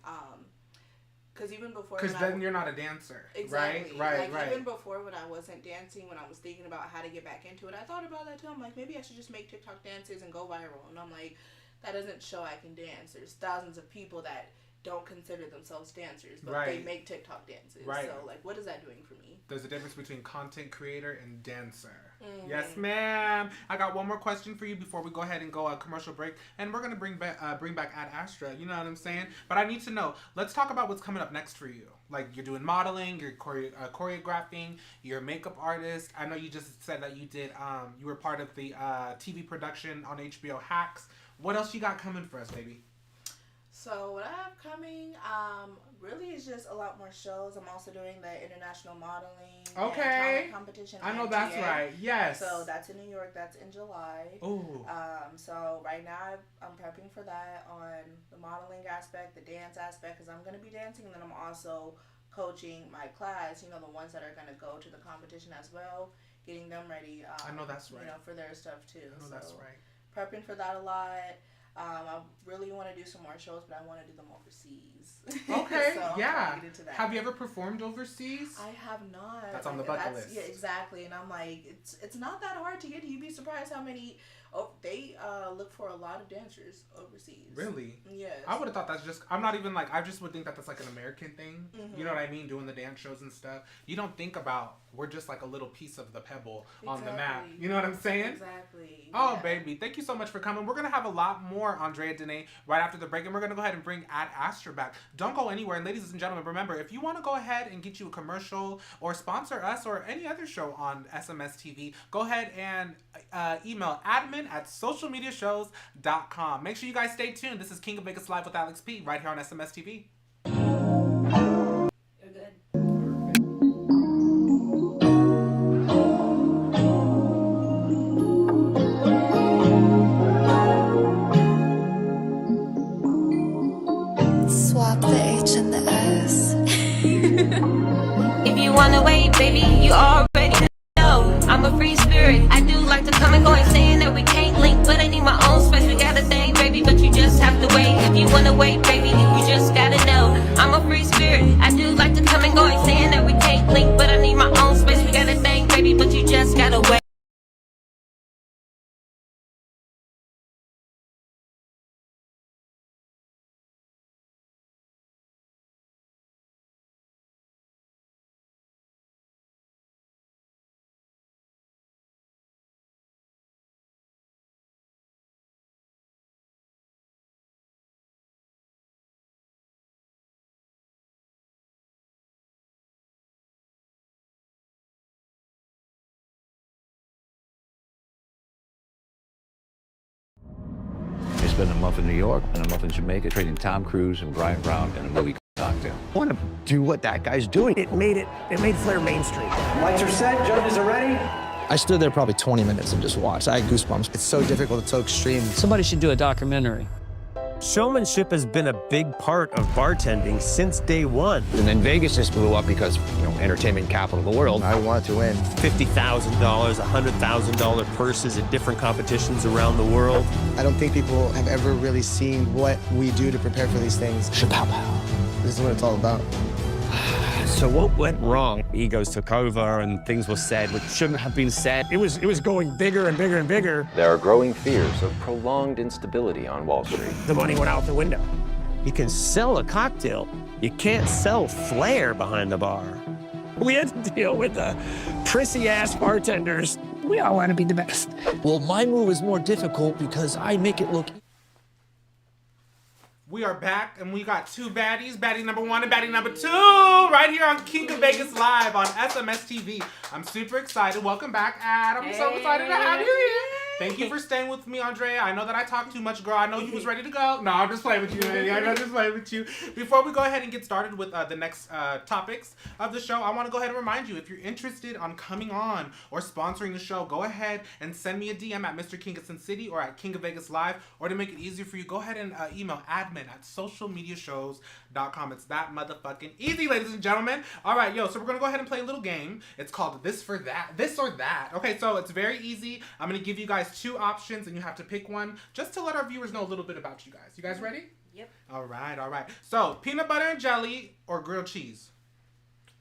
Because even before... Because then you're not a dancer. Exactly. Right. Even before when I wasn't dancing, when I was thinking about how to get back into it, I thought about that too. I'm like, maybe I should just make TikTok dances and go viral. And I'm like, that doesn't show I can dance. There's thousands of people that don't consider themselves dancers, but they make TikTok dances. Right. So, like, what is that doing for me? There's a difference between content creator and dancer. Mm-hmm. Yes, ma'am. I got one more question for you before we go ahead and go a commercial break, and we're gonna bring back Ad Astra. You know what I'm saying? But I need to know. Let's talk about what's coming up next for you. Like, you're doing modeling, you're choreographing, you're a makeup artist. I know you just said that you did. You were part of the TV production on HBO Hacks. What else you got coming for us, baby? So what I have coming, really is just a lot more shows. I'm also doing the international modeling and talent competition. I know that's right. Yes. So that's in New York. That's in July. Ooh. So right now I'm prepping for that on the modeling aspect, the dance aspect, because I'm gonna be dancing, and then I'm also coaching my class, you know, the ones that are going to go to the competition as well, getting them ready. I know that's right. You know, for their stuff too. I know that's right. Prepping for that a lot. I really want to do some more shows, but I want to do them overseas. Okay, so yeah. Get into that. Have you ever performed overseas? I have not. That's on the bucket list. Yeah, exactly. And I'm like, it's not that hard to get. You'd be surprised how many. Oh, they look for a lot of dancers overseas. Really? Yes. I would have thought that's just. I'm not even like. I just would think that that's like an American thing. Mm-hmm. You know what I mean? Doing the dance shows and stuff. You don't think about we're just like a little piece of the pebble on the map. You know what I'm saying? Exactly. Oh, yeah. Baby. Thank you so much for coming. We're going to have a lot more Andrea Dene right after the break. And we're going to go ahead and bring Ad Astra back. Don't go anywhere. And ladies and gentlemen, remember, if you want to go ahead and get you a commercial or sponsor us or any other show on SMS TV, go ahead and email admin@socialmediashows.com. Make sure you guys stay tuned. This is King of Vegas Live with Alex P. right here on SMS TV. You're good. Swap the H and the S. If you wanna wait, baby, you already know. I'm a free spirit. I do like to come and go, ain't saying that we can't link, but I need my own space. We got a thing, baby, but you just have to wait. If you wanna wait, baby, you just gotta know. I'm a free spirit. I do like to come and go, ain't saying that we can't link, but I need my own space. We got a thing, baby, but you just gotta wait. I spent a month in New York and a month in Jamaica trading Tom Cruise and Brian Brown in a movie cocktail. I want to do what that guy's doing. It made Flair mainstream. Lights are set, judges are ready. I stood there probably 20 minutes and just watched. I had goosebumps. It's so difficult, it's so extreme. Somebody should do a documentary. Showmanship has been a big part of bartending since day one. And then Vegas just blew up because, entertainment capital of the world. I wanted to win. $50,000, $100,000 purses at different competitions around the world. I don't think people have ever really seen what we do to prepare for these things. Chapow pow. This is what it's all about. So what went wrong? Egos took over and things were said which shouldn't have been said. It was going bigger and bigger and bigger. There are growing fears of prolonged instability on Wall Street. The money went out the window. You can sell a cocktail. You can't sell flair behind the bar. We had to deal with the prissy-ass bartenders. We all want to be the best. Well, my move is more difficult because I make it look... We are back, and we got two baddies, baddie number 1 and baddie number 2, right here on King of Vegas Live on SMS TV. I'm super excited. Welcome back, Ad. I'm so excited to have you here. Thank you for staying with me, Andrea. I know that I talk too much, girl. I know you was ready to go. No, I'm just playing with you, lady. I'm just playing with you. Before we go ahead and get started with the next topics of the show, I want to go ahead and remind you, if you're interested on coming on or sponsoring the show, go ahead and send me a DM at Mr. King of Sin City or at King of Vegas Live, or to make it easier for you, go ahead and email admin@socialmediashows.com. It's that motherfucking easy, ladies and gentlemen. All right, so we're going to go ahead and play a little game. It's called This or That. Okay, so it's very easy. I'm going to give you guys 2 options, and you have to pick one just to let our viewers know a little bit about you guys. You guys ready? Yep. All right. So, peanut butter and jelly or grilled cheese?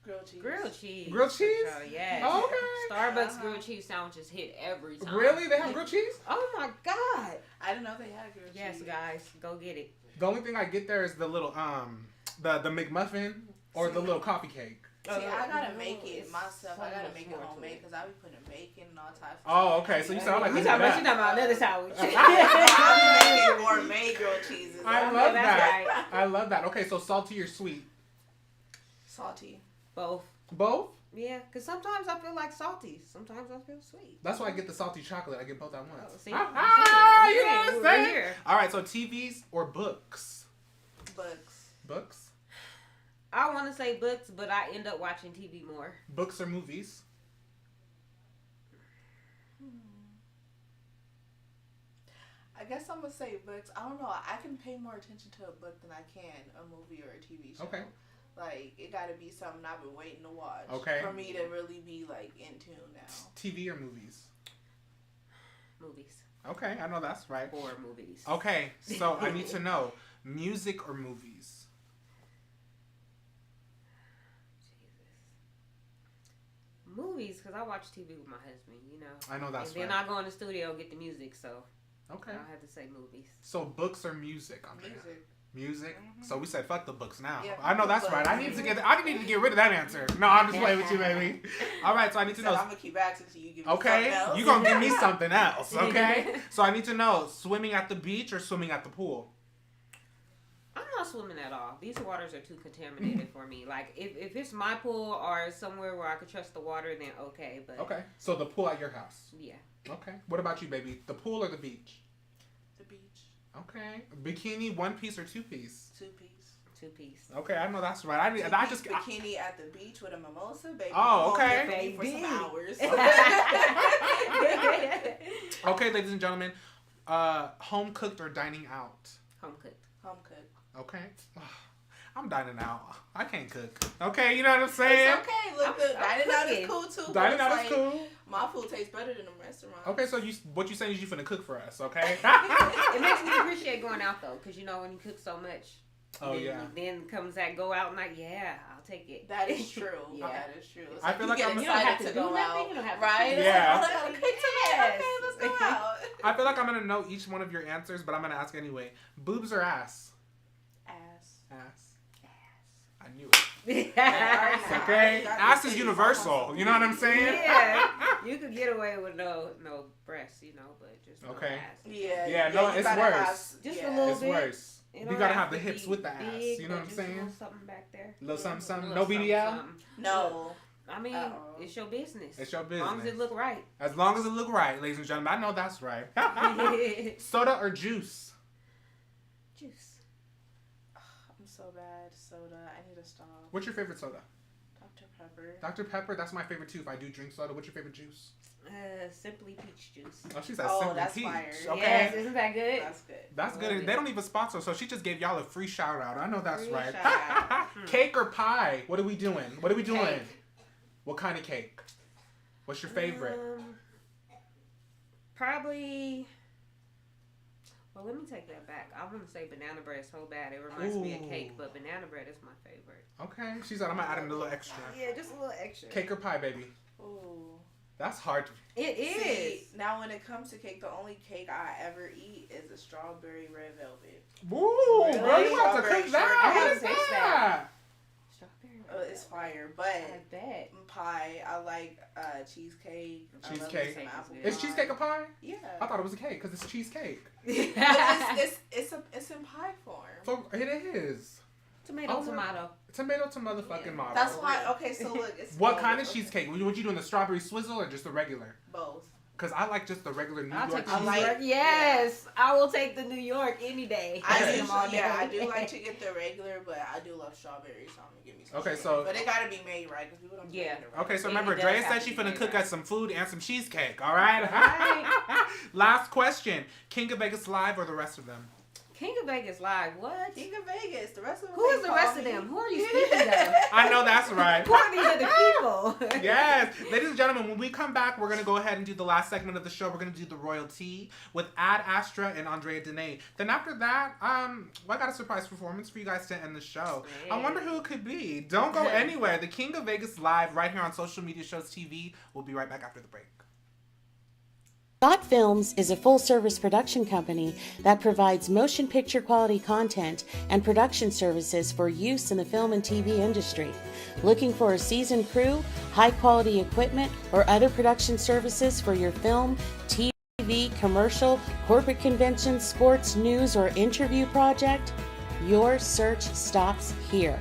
Grilled cheese. Grilled cheese. Grilled cheese? Sure, yes. Okay. Starbucks grilled cheese sandwiches hit every time. Really? They have grilled cheese? Oh my God. I didn't know they had grilled cheese. Yes, guys. Go get it. The only thing I get there is the little, the McMuffin or the little coffee cake. See, I gotta make it myself. I gotta make it homemade because I be putting bacon and all types of stuff. Okay, so you sound like you talking about another sandwich. I'm making gourmet grilled cheeses. I love that. Right. I love that. Okay, so salty or sweet? Salty. Both. Both? Yeah, because sometimes I feel like salty. Sometimes I feel sweet. That's why I get the salty chocolate. I get both at once. Oh, see? You know what I'm saying? Here. All right, so TVs or books? Books. Books? I want to say books, but I end up watching TV more. Books or movies? I guess I'm going to say books. I don't know. I can pay more attention to a book than I can a movie or a TV show. Okay. Like, it gotta be something I've been waiting to watch. Okay. For me to really be, like, in tune now. TV or movies? Movies. Okay, I know that's right. Or movies. Okay, so I need to know, music or movies? Movies, because I watch TV with my husband, you know. I know that's and then I go in the studio and get the music, so. Okay. I'll have to say movies. So books or music, Andrea? Music. Mm-hmm. So we said fuck the books now. Yeah, I know that's right. I need to get rid of that answer. No, I'm just playing with you, baby. All right, so I need to know. I'm gonna keep asking till you give me okay, something else. you gonna give me something else, okay? So I need to know, swimming at the beach or swimming at the pool? I'm not swimming at all. These waters are too contaminated for me. Like, if it's my pool or somewhere where I could trust the water, then okay. But okay, so the pool at your house. Yeah. Okay. What about you, baby? The pool or the beach? The beach. Okay. Bikini, one piece or two piece? Two piece. Two piece. Okay, I know that's right. I just bikini at the beach with a mimosa, baby. Oh, okay. Baby. For some hours. Okay, ladies and gentlemen, home cooked or dining out? Home cooked. Home cooked. Okay. I'm dining out. I can't cook. Okay, you know what I'm saying? It's okay. Look, dining out is cool too. Dining out is cool. My food tastes better than the restaurant. Okay, so what you saying is you finna cook for us, okay? It makes me appreciate going out though, because you know when you cook so much. Oh yeah. Then comes that go out night. Yeah, I'll take it. That is true. Yeah, that is true. It's I feel like I'm you don't have to go out. You don't have right? To yeah. Like, okay, today. Okay, let's go out. I feel like I'm gonna know each one of your answers, but I'm gonna ask anyway. Boobs or ass? Ass. I knew it. Okay. Ass is universal. You know what I'm saying? Yeah. You could get away with no breasts, you know, but just no okay. ass. Yeah. No, it's worse. Just a little it's bit. worse. You gotta have the hips with the ass. Big, you know what I'm saying? A little something back there. A little something. No BDL? No. I mean, it's your business. It's your business. As long as it look right. As long as it look right, ladies and gentlemen. I know that's right. Soda or juice? Juice. I'm so bad. Soda. I need to stop. What's your favorite soda? Dr. Pepper. Dr. Pepper, that's my favorite too. If I do drink soda, what's your favorite juice? Simply peach juice. Oh, she said Simply that's Peach. Fire. Okay. Yes, isn't that good? That's good. That's good. They don't even sponsor, so she just gave y'all a free shout out. I know that's Free right. shout out. Cake or pie? What are we doing? Cake. What kind of cake? What's your favorite? Probably. Well, let me take that back. I want to say banana bread so bad. It reminds me of cake, but banana bread is my favorite. Okay. She said I'm going to add in a little extra. Yeah, just a little extra. Cake or pie, baby? Ooh. That's hard. It is. See, now when it comes to cake, the only cake I ever eat is a strawberry red velvet. Woo! Really? Girl, you have to cook that. What is taste that? Strawberry. It's fire, but I bet. Pie. I like cheesecake. Cheesecake. I love Is cheesecake a pie? Yeah. I thought it was a cake because it's cheesecake. But it's in pie form. So it is. Tomato. Tomato to motherfucking model. That's why. Okay, so look. It's what kind of cheesecake? What you doing? The strawberry swizzle or just the regular? Both. Because I like just the regular New I'll York take cheesecake. Yes, I will take the New York any day. I do like to get the regular, but I do love strawberries, so I'm gonna give me some. Okay, strawberry. so but it gotta be made right because people don't. Yeah. Okay, so remember, Drea said she finna cook us some food and some cheesecake. All right. Last question: King of Vegas live or the rest of them? King of Vegas live. What? King of Vegas. The rest of them. Who is the rest of them? Who are you speaking of? I know that's right. Who are these other people? Yes. Ladies and gentlemen, when we come back, we're going to go ahead and do the last segment of the show. We're going to do the royalty with Ad Astra and Andrea Dene. Then after that, I got a surprise performance for you guys to end the show. I wonder who it could be. Don't go anywhere. The King of Vegas live right here on Social Media Shows TV. We'll be right back after the break. Got Films is a full-service production company that provides motion picture quality content and production services for use in the film and TV industry. Looking for a seasoned crew, high-quality equipment, or other production services for your film, TV, commercial, corporate convention, sports, news, or interview project? Your search stops here.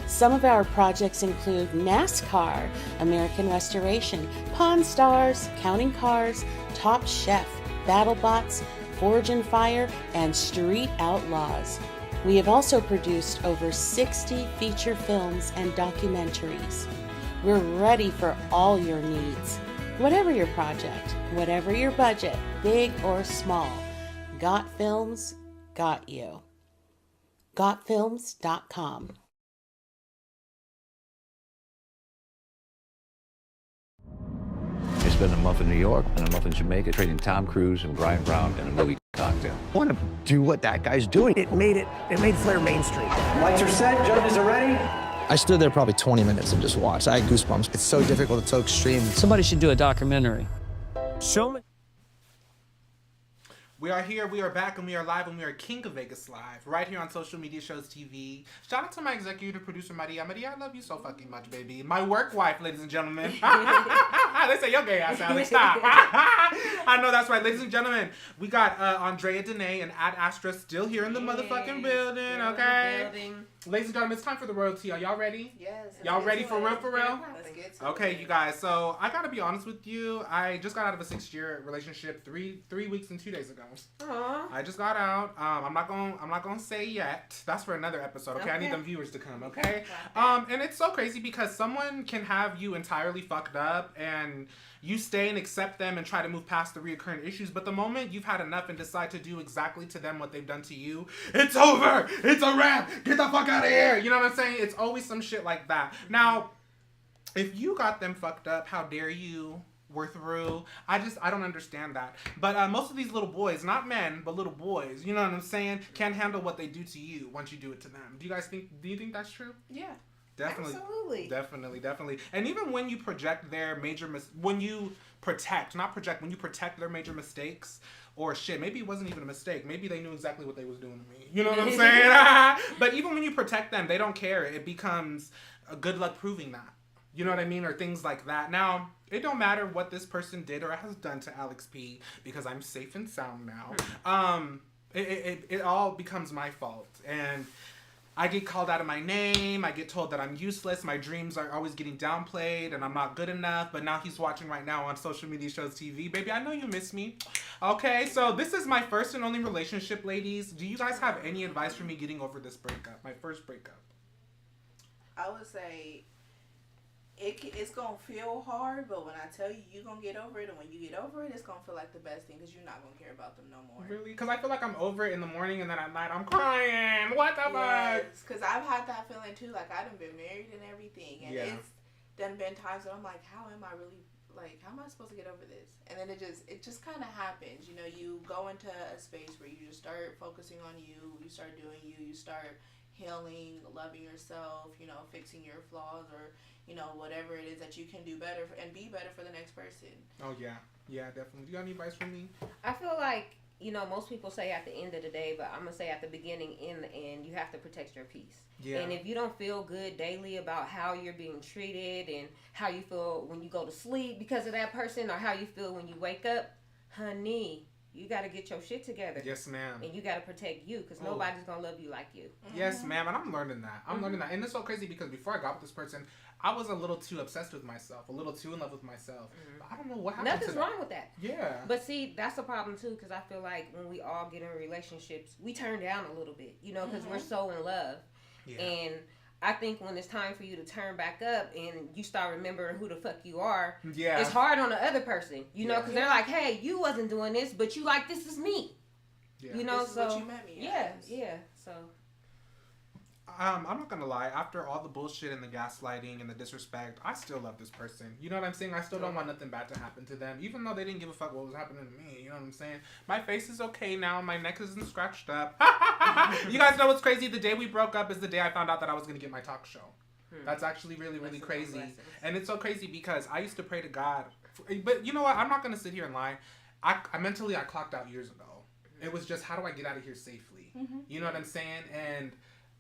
Some of our projects include NASCAR, American Restoration, Pawn Stars, Counting Cars, Top Chef, BattleBots, Forge and Fire, and Street Outlaws. We have also produced over 60 feature films and documentaries. We're ready for all your needs. Whatever your project, whatever your budget, big or small, Got Films got you. GotFilms.com spend a month in New York and a month in Jamaica trading Tom Cruise and Brian Brown in a movie cocktail. I want to do what that guy's doing. It made Flair mainstream. Lights are set, judges are ready. I stood there probably 20 minutes and just watched. I had goosebumps. It's so difficult, it's so extreme. Somebody should do a documentary. Show me. We are here, we are back, and we are live, and we are King of Vegas Live, right here on Social Media Shows TV. Shout out to my executive producer, Maria. Maria, I love you so fucking much, baby. My work wife, ladies and gentlemen. They say, yo, gay ass, Alex, stop. I know, that's right. Ladies and gentlemen, we got Andrea Dene and Ad Astra still here in the motherfucking building, okay? Ladies and gentlemen, it's time for the royalty. Are y'all ready? Yes. Y'all ready for real, for real? Let's get to Okay, it. you guys. So I gotta be honest with you. I just got out of a 6-year relationship 3 weeks and 2 days ago. Aww. I just got out. I'm not gonna say yet. That's for another episode. Okay, I need them viewers to come. Okay. And it's so crazy because someone can have you entirely fucked up and you stay and accept them and try to move past the reoccurring issues. But the moment you've had enough and decide to do exactly to them what they've done to you, it's over. It's a wrap. Get the fuck out of here. You know what I'm saying? It's always some shit like that. Now, if you got them fucked up, how dare you? We're through. I don't understand that. But most of these little boys, not men, but little boys, you know what I'm saying, can't handle what they do to you once you do it to them. Do you think that's true? Yeah. Definitely. Absolutely. Definitely. And even when you project their major when you protect their major mistakes, or shit, maybe it wasn't even a mistake. Maybe they knew exactly what they was doing to me. You know what I'm saying? But even when you protect them, they don't care. It becomes a good luck proving that. You know what I mean? Or things like that. Now, it don't matter what this person did or has done to Alex P, because I'm safe and sound now. It all becomes my fault. And I get called out of my name. I get told that I'm useless. My dreams are always getting downplayed and I'm not good enough. But now he's watching right now on Social Media Shows TV. Baby, I know you miss me. Okay, so this is my first and only relationship, ladies. Do you guys have any advice for me getting over this breakup? My first breakup. I would say it's going to feel hard, but when I tell you you're going to get over it, and when you get over it, it's going to feel like the best thing because you're not going to care about them no more. Really? Because I feel like I'm over it in the morning and then at night I'm crying. What the fuck? Yes, because I've had that feeling too. Like, I done been married and everything, and it's done been times that I'm like, how am I supposed to get over this? And then it just kind of happens. You know, you go into a space where you just start focusing on you start doing you start healing, loving yourself, you know, fixing your flaws, or, you know, whatever it is that you can do better and be better for the next person. Oh, yeah. Yeah, definitely. Do you got any advice for me? I feel like, you know, most people say at the end of the day, but I'm going to say at the beginning, in the end, you have to protect your peace. Yeah. And if you don't feel good daily about how you're being treated and how you feel when you go to sleep because of that person, or how you feel when you wake up, honey, you got to get your shit together. Yes, ma'am. And you got to protect you, because nobody's going to love you like you. Yes, ma'am. And I'm learning that. And it's so crazy because before I got with this person, I was a little too obsessed with myself, a little too in love with myself. I don't know what happened. Nothing's wrong with that. Yeah. But see, that's the problem too, because I feel like when we all get in relationships, we turn down a little bit, you know, because we're so in love. Yeah. And I think when it's time for you to turn back up and you start remembering who the fuck you are, it's hard on the other person, you know, because they're like, hey, you wasn't doing this, but you like, this is me. Yeah. You know, this is what you met me as. Yeah. So. I'm not gonna lie. After all the bullshit and the gaslighting and the disrespect, I still love this person. You know what I'm saying? I still don't want nothing bad to happen to them, even though they didn't give a fuck what was happening to me. You know what I'm saying? My face is okay now. My neck isn't scratched up. You guys know what's crazy? The day we broke up is the day I found out that I was gonna get my talk show. That's actually really, really crazy. And it's so crazy because I used to pray to God. But you know what? I'm not gonna sit here and lie. I mentally clocked out years ago. It was just, how do I get out of here safely? You know what I'm saying? And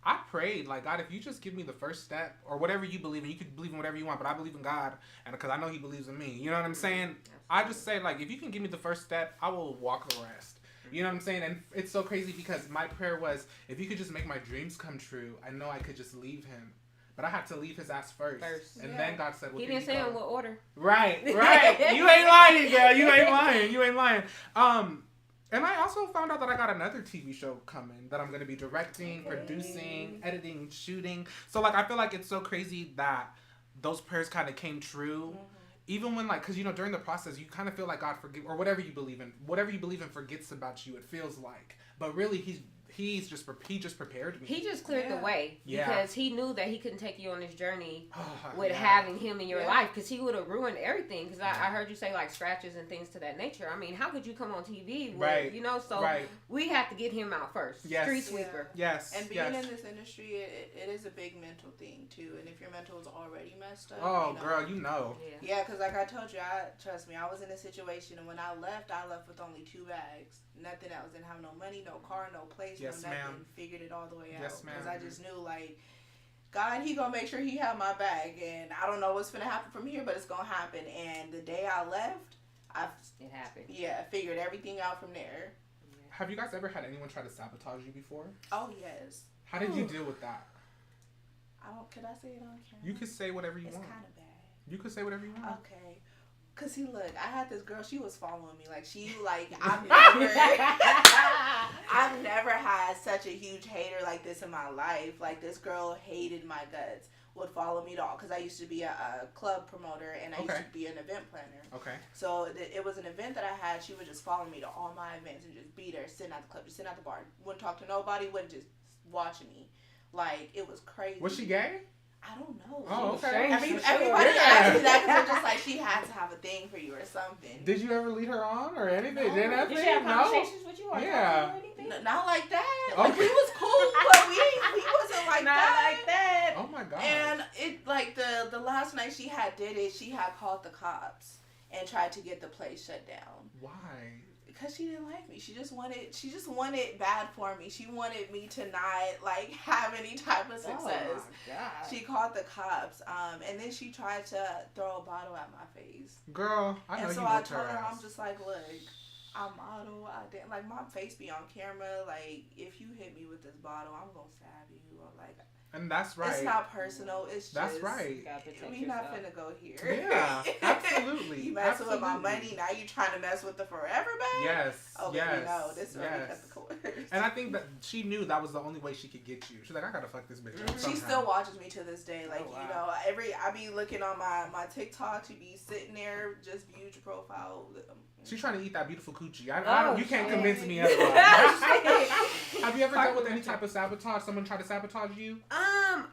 I prayed, like, God, if you just give me the first step, or whatever you believe in, you could believe in whatever you want, but I believe in God, and because I know He believes in me. You know what I'm saying? I just say, like, if you can give me the first step, I will walk the rest. You know what I'm saying? And it's so crazy because my prayer was, if you could just make my dreams come true, I know I could just leave Him. But I had to leave His ass first. And then God said, well, He didn't say in what order. Right. You ain't lying, girl. You ain't lying. And I also found out that I got another TV show coming that I'm going to be directing, producing, editing, shooting. So, like, I feel like it's so crazy that those prayers kind of came true. Even when, like, because, you know, during the process, you kind of feel like God forgive, or whatever you believe in forgets about you, it feels like. But really, he just prepared me. He just cleared the way because he knew that he couldn't take you on this journey with having him in your life, because he would have ruined everything. Because I heard you say like scratches and things to that nature. I mean, how could you come on TV with, you know? So we have to get him out first. Street sweeper. Yes. And being in this industry, it is a big mental thing too. And if your mental is already messed up, girl, you know. Yeah, because like I told you, trust me, I was in a situation, and when I left with only 2 bags, nothing else. Didn't have no money, no car, no place, no nothing. Ma'am. Figured it all the way out. Yes, ma'am. Because I just knew, like, God, he gonna make sure he have my bag, and I don't know what's gonna happen from here, but it's gonna happen. And the day I left, it happened. Yeah, figured everything out from there. Have you guys ever had anyone try to sabotage you before? Oh yes. How did you deal with that? Could I say it on camera? You could say whatever you want. It's kind of bad. You could say whatever you want. Okay. Cause see, look, I had this girl. She was following me. I've never had such a huge hater like this in my life. Like, this girl hated my guts. Would follow me to all, because I used to be a club promoter, and I used to be an event planner. Okay. So it was an event that I had. She would just follow me to all my events and just be there, sitting at the club, just sitting at the bar. Wouldn't talk to nobody. Wouldn't just watch me. Like, it was crazy. Was she gay? I don't know. Oh, okay. Everybody asked me that because they're just like, she had to have a thing for you or something. Did you ever lead her on or anything? No. Did she have conversations with you or anything? Not like that. Okay. Like, we was cool, but he wasn't like that. Oh my God. And it, like, the last night she did it, she had called the cops and tried to get the place shut down. Why? Because she didn't like me. She just wanted bad for me. She wanted me to not, like, have any type of success. Oh my God. She called the cops, and then she tried to throw a bottle at my face. Girl, I know and so you I whooped her told her, ass. I'm just like, look, I model. I didn't, like, my face be on camera. Like, if you hit me with this bottle, I'm gonna stab you. Or, like, and that's right. It's not personal. It's just that's right. We not finna go here. Yeah, absolutely. You messing with my money, now you trying to mess with the forever bag? Yes. Okay, yes. No, this is where we cut the cords. And I think that she knew that was the only way she could get you. She's like, I gotta fuck this bitch up. She still watches me to this day. Like, you know, I be looking on my TikTok. She be sitting there, just viewed your profile. She's trying to eat that beautiful coochie. You can't convince me otherwise. Have you ever dealt with any type of sabotage? Someone try to sabotage you?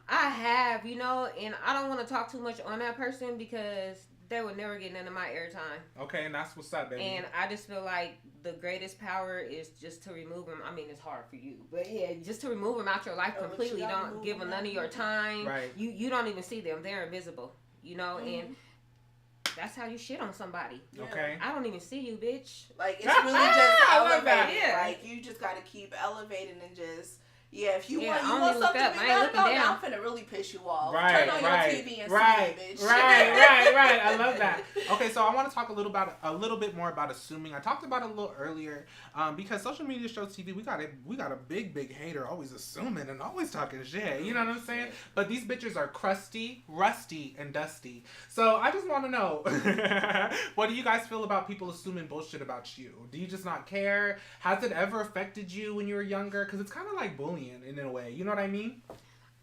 I have, you know, and I don't want to talk too much on that person because they would never get none of my airtime. Okay, and that's what's up, baby. And I just feel like the greatest power is just to remove them. I mean, it's hard for you, but yeah, just to remove them out your life completely. Don't give them none of your time. Right. You don't even see them. They're invisible, you know, and that's how you shit on somebody. Okay. I don't even see you, bitch. Like, it's really just elevating. Like, you just got to keep elevating and just... Yeah, if you want something to be done about, I'm finna really piss you off. Right, Turn on your TV and see me, bitch. Right. I love that. Okay, so I want to talk a little bit more about assuming. I talked about it a little earlier, because social media shows TV. We got a big hater always assuming and always talking shit. You know what I'm saying? But these bitches are crusty, rusty, and dusty. So I just want to know, what do you guys feel about people assuming bullshit about you? Do you just not care? Has it ever affected you when you were younger? Because it's kind of like bullying. In a way, you know what I mean?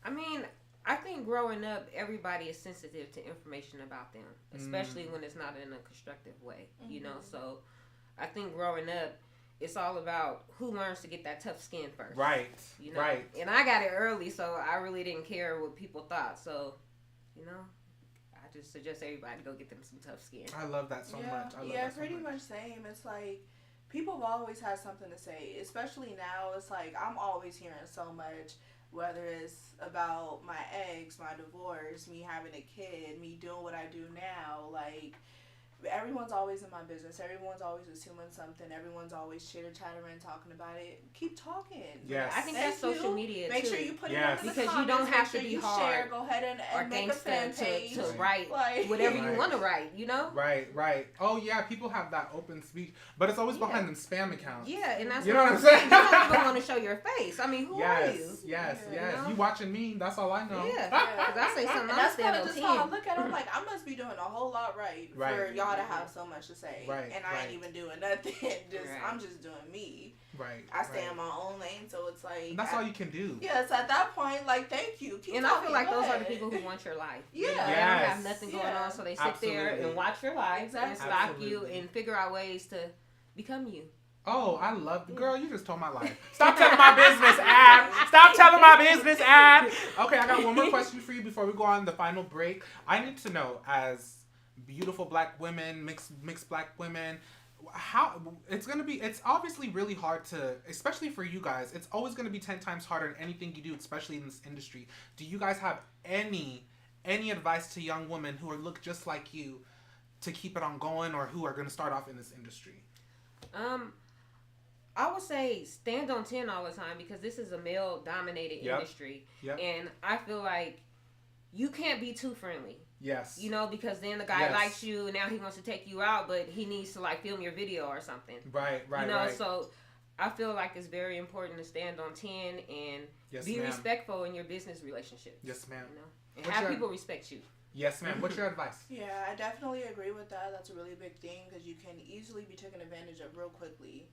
I mean, I think growing up, everybody is sensitive to information about them, especially when it's not in a constructive way, you know? So I think growing up, it's all about who learns to get that tough skin first. Right, you know? right. And I got it early, so I really didn't care what people thought. So, you know, I just suggest everybody to go get them some tough skin. I love that so much. I love that so pretty much. Same. It's like, people have always had something to say, especially now. It's like, I'm always hearing so much, whether it's about my ex, my divorce, me having a kid, me doing what I do now. Like, everyone's always in my business. Everyone's always assuming something. Everyone's always chitter-chattering, talking about it. Keep talking. Yes. I think that's social media, Make too. sure you put it in the because comments. you don't have to Make be sure hard. Share. Go ahead and make a fan page. To write whatever you want to write, you know? Right. Oh, yeah, people have that open speech, but it's always behind them spam accounts. Yeah, and that's you know what I'm saying? You don't even want to show your face. I mean, who are you? Yes. You know? You watching me, that's all I know. Yeah, because I say something, that's kind of on just 10. how I look at it. I'm like, I must be doing a whole lot right for y'all to have so much to say. Right. And I ain't even doing nothing. I'm just doing me. Right. I stay in my own lane, so it's like... And that's all you can do. Yes, at that point, like, thank you. Keep and talking, I feel like those ahead. are the people who want your life. Yeah. They don't have nothing going on, so they sit there Absolutely. and watch your life and stalk Absolutely. you and figure out ways to become you. Oh, I love the girl. You just told my life. Stop telling my business, Ad. Stop telling my business, Ad. Okay, I got one more question for you before we go on the final break. I need to know, as beautiful black women, mixed black women, how it's obviously really hard to, especially for you guys, it's always going to be 10 times harder in anything you do, especially in this industry. Do you guys have any advice to young women who look just like you to keep it on going, or who are going to start off in this industry? I would say stand on 10 all the time, because this is a male-dominated industry. Yep. And I feel like you can't be too friendly. Yes. You know, because then the guy likes you, and now he wants to take you out, but he needs to, like, film your video or something. Right. You know, so I feel like it's very important to stand on 10 and be respectful in your business relationships. Yes, ma'am. You know? And have people respect you. Yes, ma'am. What's your advice? Yeah, I definitely agree with that. That's a really big thing, because you can easily be taken advantage of real quickly.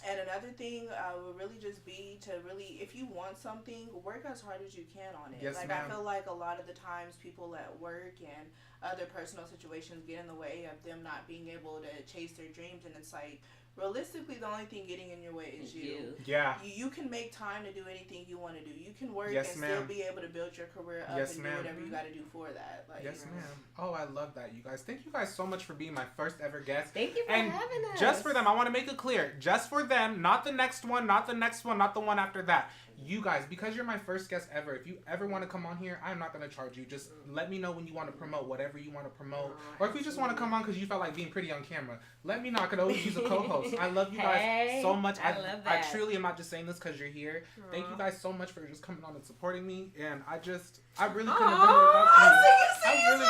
And another thing would really just be to really, if you want something, work as hard as you can on it. Yes, like, ma'am. I feel like a lot of the times people at work and other personal situations get in the way of them not being able to chase their dreams, and it's like, realistically, the only thing getting in your way is you. Yeah. You can make time to do anything you want to do. You can work Yes, and ma'am. still be able to build your career up Yes, and ma'am. do whatever you got to do for that. Like, Yes, ma'am. Oh, I love that, you guys. Thank you guys so much for being my first ever guest. Thank you for having us. Just for them, I want to make it clear. Just for them, not the next one, not the next one, not the one after that. You guys, because you're my first guest ever, if you ever want to come on here, I'm not going to charge you. Just let me know when you want to promote whatever you want to promote. Or if you just want to come on because you felt like being pretty on camera, let me know. I could always use a co-host. I love you guys so much. I love that. I truly am not just saying this because you're here. Thank you guys so much for just coming on and supporting me. And I really couldn't have done it without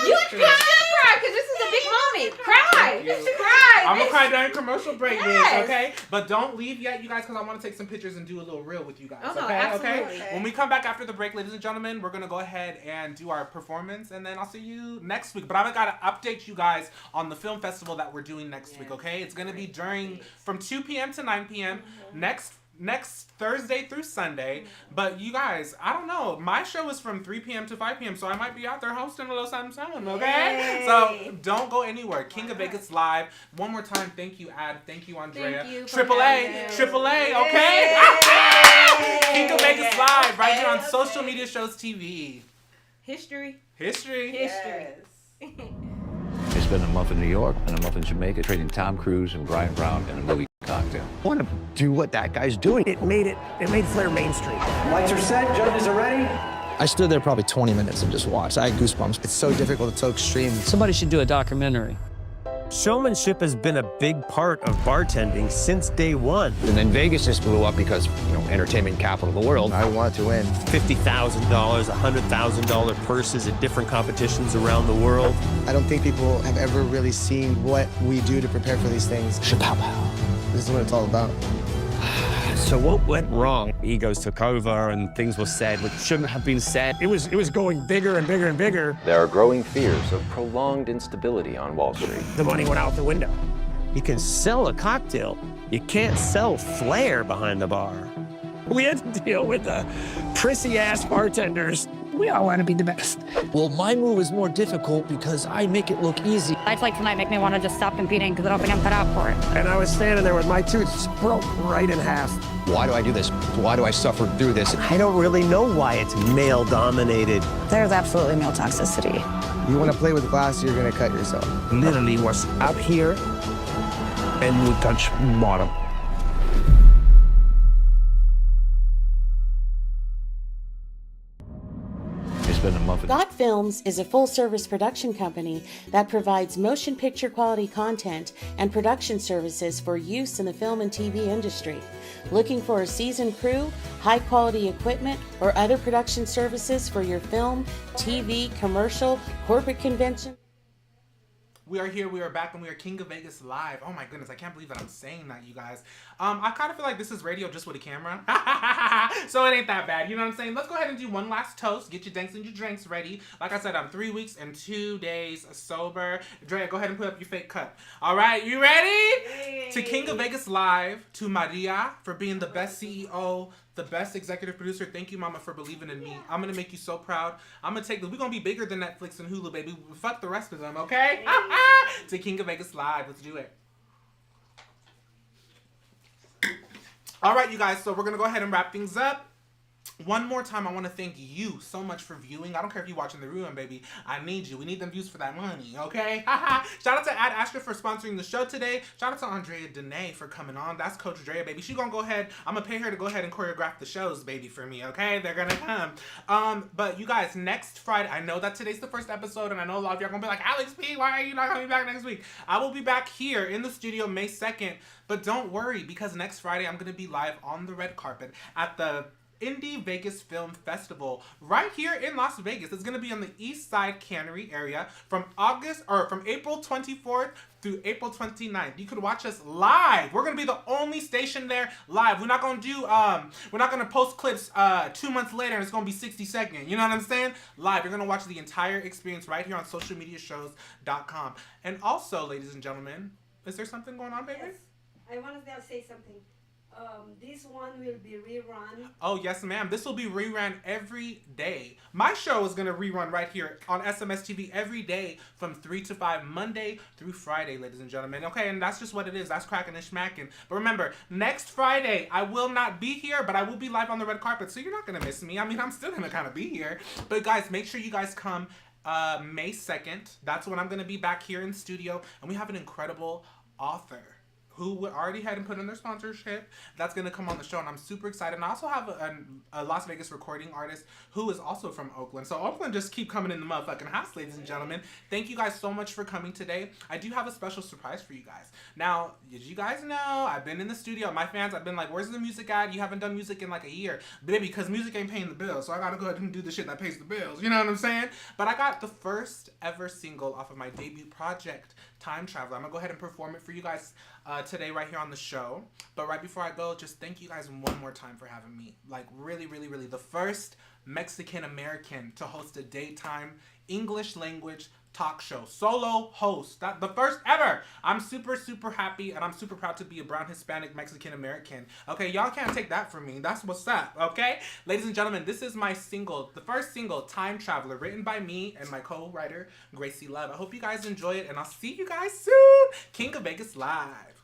you. You can't cry, because this is a big moment. Cry. Cry. I'm going to cry during commercial break, Yes. bitch, okay? But don't leave yet, you guys, because I want to take some pictures and do a little reel with you guys, Oh, no, okay? absolutely. Okay? When we come back after the break, ladies and gentlemen, we're going to go ahead and do our performance, and then I'll see you next week. But I've got to update you guys on the film festival that we're doing next week, okay? It's going to be from 2 p.m. to 9 p.m. next Thursday through Sunday. But you guys, I don't know. My show is from 3 p.m. to 5 p.m., so I might be out there hosting a little something, okay? Yay. So don't go anywhere. King of Vegas Live. One more time, thank you, Ad. Thank you, Andrea. Thank you for Triple A, okay? King of Vegas Live, right here on Social Media Shows TV. History. Yes. It's been a month in New York and a month in Jamaica, trading Tom Cruise and Brian Brown in a movie cocktail. I want to do what that guy's doing. It made Flair mainstream. Lights are set, judges are ready. I stood there probably 20 minutes and just watched. I had goosebumps. It's so difficult, it's so extreme. Somebody should do a documentary. Showmanship has been a big part of bartending since day one. And then Vegas just blew up because, entertainment capital of the world. I wanted to win. $50,000, $100,000 purses at different competitions around the world. I don't think people have ever really seen what we do to prepare for these things. Chapow. This is what it's all about. So what went wrong? Egos took over and things were said which shouldn't have been said. It was going bigger and bigger and bigger. There are growing fears of prolonged instability on Wall Street. The money went out the window. You can sell a cocktail. You can't sell flair behind the bar. We had to deal with the prissy-ass bartenders. We all want to be the best. Well, my move is more difficult because I make it look easy. Lights like tonight make me want to just stop competing because I don't think I'm cut out for it. And I was standing there with my tooth broke right in half. Why do I do this? Why do I suffer through this? I don't really know why it's male-dominated. There's absolutely male toxicity. You want to play with glass, you're going to cut yourself. Literally was up here and would touch bottom. It's been a month. Got Films is a full-service production company that provides motion picture quality content and production services for use in the film and TV industry. Looking for a seasoned crew, high-quality equipment, or other production services for your film, TV, commercial, corporate convention? We are here, we are back, and we are King of Vegas Live. Oh my goodness, I can't believe that I'm saying that, you guys. I kind of feel like this is radio just with a camera. So it ain't that bad, you know what I'm saying? Let's go ahead and do one last toast. Get your danks and your drinks ready. Like I said, I'm 3 weeks and 2 days sober. Drea, go ahead and put up your fake cup. All right, you ready? Yay. To King of Vegas Live, to Maria for being the best CEO, the best executive producer. Thank you, mama, for believing in me. I'm going to make you so proud. I'm going to take this. We're going to be bigger than Netflix and Hulu, baby. Fuck the rest of them, okay? To King of Vegas Live. Let's do it. All right, you guys. So we're gonna go ahead and wrap things up. One more time, I want to thank you so much for viewing. I don't care if you're watching the Ruin, baby. I need you. We need them views for that money, okay? Shout out to Ad Astra for sponsoring the show today. Shout out to Andrea Dene for coming on. That's Coach Drea, baby. She gonna go ahead. I'm gonna pay her to go ahead and choreograph the shows, baby, for me, okay? They're gonna come. But you guys, next Friday, I know that today's the first episode, and I know a lot of y'all gonna be like, Alex P, why are you not coming back next week? I will be back here in the studio May 2nd, but don't worry, because next Friday, I'm gonna be live on the red carpet at the Indie Vegas Film Festival right here in Las Vegas. It's gonna be on the East Side Cannery area from April 24th through April 29th. You could watch us live. We're gonna be the only station there live. We're not gonna post clips 2 months later and it's gonna be 60 seconds. You know what I'm saying? Live. You're gonna watch the entire experience right here on socialmediashows.com. And also, ladies and gentlemen, is there something going on, baby? Yes. I want to say something. This one will be rerun. Oh, yes, ma'am. This will be rerun every day. My show is going to rerun right here on SMS TV every day from 3 to 5, Monday through Friday, ladies and gentlemen. Okay, and that's just what it is. That's cracking and smacking. But remember, next Friday, I will not be here, but I will be live on the red carpet, so you're not going to miss me. I mean, I'm still going to kind of be here. But guys, make sure you guys come May 2nd. That's when I'm going to be back here in studio, and we have an incredible author who already had put in their sponsorship. That's going to come on the show, and I'm super excited. And I also have a Las Vegas recording artist who is also from Oakland. So Oakland just keep coming in the motherfucking house, ladies and gentlemen. Thank you guys so much for coming today. I do have a special surprise for you guys. Now, did you guys know I've been in the studio? My fans, I've been like, where's the music at? You haven't done music in like a year. Baby, because music ain't paying the bills, so I got to go ahead and do the shit that pays the bills. You know what I'm saying? But I got the first ever single off of my debut project, Time Traveler. I'm going to go ahead and perform it for you guys today right here on the show. But right before I go, just thank you guys one more time for having me. Like, really, really, really. The first Mexican-American to host a daytime English language talk show. Solo host. The first ever. I'm super, super happy, and I'm super proud to be a brown, Hispanic, Mexican-American. Okay, y'all can't take that from me. That's what's up, okay? Ladies and gentlemen, this is my single, the first single, Time Traveler, written by me and my co-writer, Gracie Love. I hope you guys enjoy it, and I'll see you guys soon. King of Vegas Live.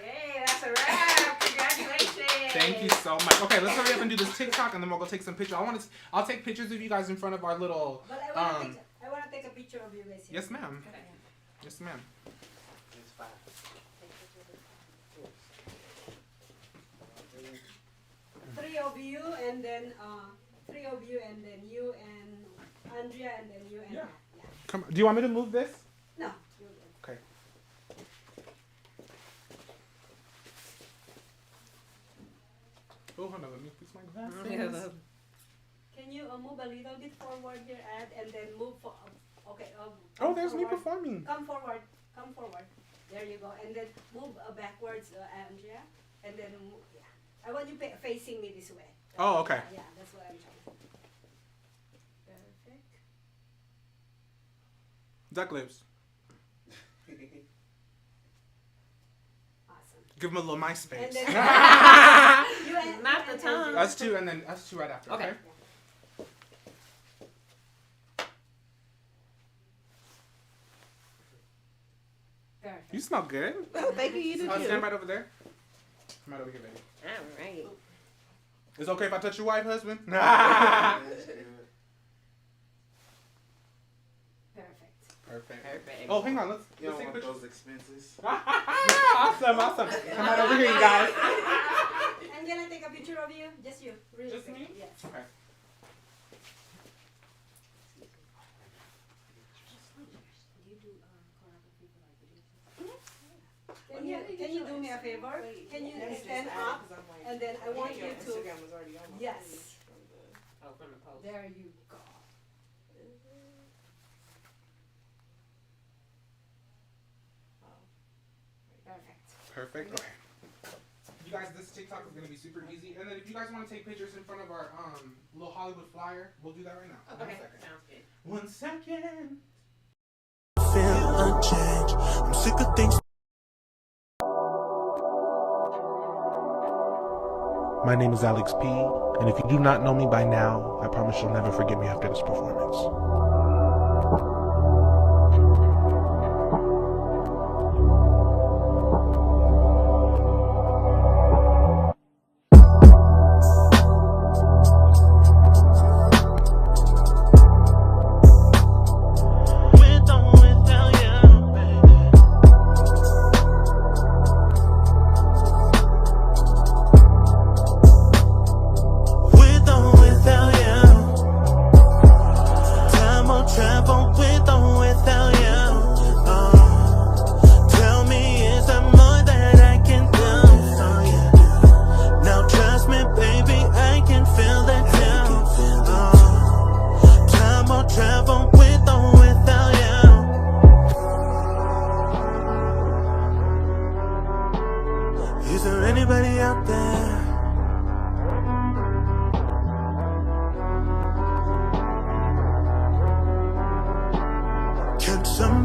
Hey, that's a wrap. Congratulations. Thank you so much. Okay, let's hurry up and do this TikTok, and then we'll go take some pictures. I'll take pictures of you guys in front of our little. But I want to take a picture of you guys. Yes, ma'am. Okay. Yes, ma'am. It's fine. 3 of you, and then 3 of you, and then you and Andrea, and then you and yeah. Come. Do you want me to move this? No. Okay. Oh, hold on, let me fix my glasses. Can you move a little bit forward here, Ed, and then move for, okay. Oh, there's forward. me performing. Come forward. There you go. And then move backwards, Andrea, and then move, yeah. I want you facing me this way. Oh, okay. Yeah, that's what I'm trying. Perfect. Duck lips. Awesome. Give him a little MySpace. And then, not the tongue. Us two, and then us two right after. Okay. Perfect. You smell good. Oh, thank you. You do too. Stand right over there. Come right over here, baby. All right. It's okay if I touch your wife, husband? Perfect. Oh, hang on. Let's take pictures. Those expenses. Awesome. Come on over here, you guys. I'm gonna take a picture of you. Just you. Really Just quick. me? Yes. Okay. Can you do me a favor? Can you stand up, and then I want you to. Instagram was already on my Yes. page From the post. There you go. Perfect. Okay. You guys, this TikTok is gonna be super easy. And then if you guys want to take pictures in front of our little Hollywood flyer, we'll do that right now. Okay. 1 second. Sounds good. 1 second. Feel a change. I'm sick of things. My name is Alex P, and if you do not know me by now, I promise you'll never forget me after this performance.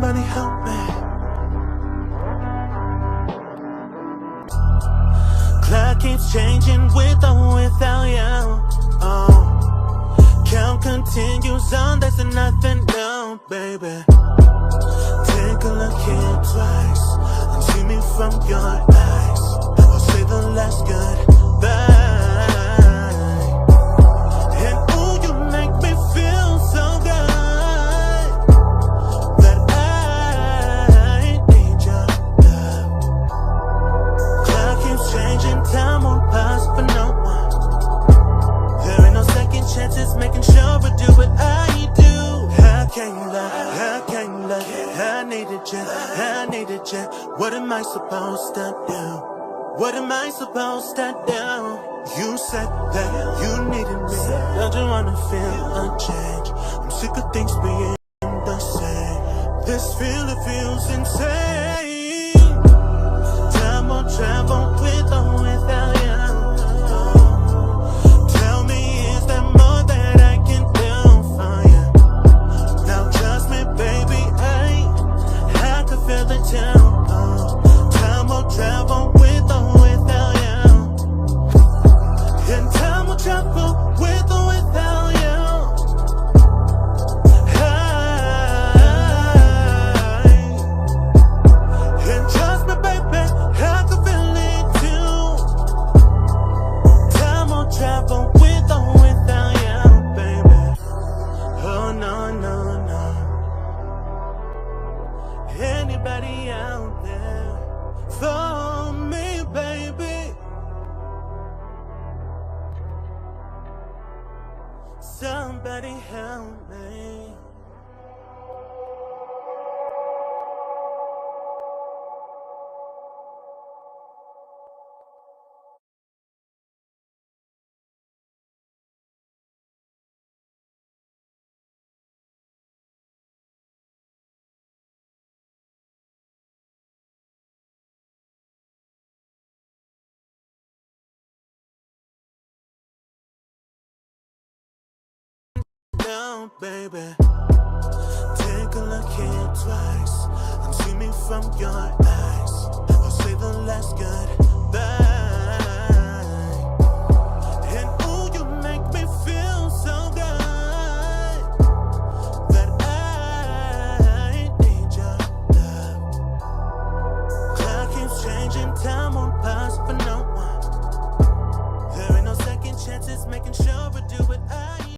Somebody help me. Clock keeps changing with or without you. Oh, count continues on, there's nothing new, baby. Take a look here twice and see me from your eyes. I'll say the last goodbye. And ooh, you make me feel so good that I need your love. Clock keeps changing, time won't pass for no one. There ain't no second chances, making sure we do what I do. I can't lie, I needed you. What am I supposed to do? What am I supposed to do? You said that you needed me. Don't you wanna feel a change? I'm sick of things being the same. This feeling feels insane. Time will travel with or without you. Tell me, is there more that I can do for you? Now trust me, baby, I can feel the town. Time will travel with or without you. And time will travel with or without you. And trust me, baby, I can feel it too. Time will travel with or without you, baby. Oh, no, no, no. Anybody out there for me, baby? Somebody help me. Down, baby. Take a look here twice and see me from your eyes. I'll say the last goodbye.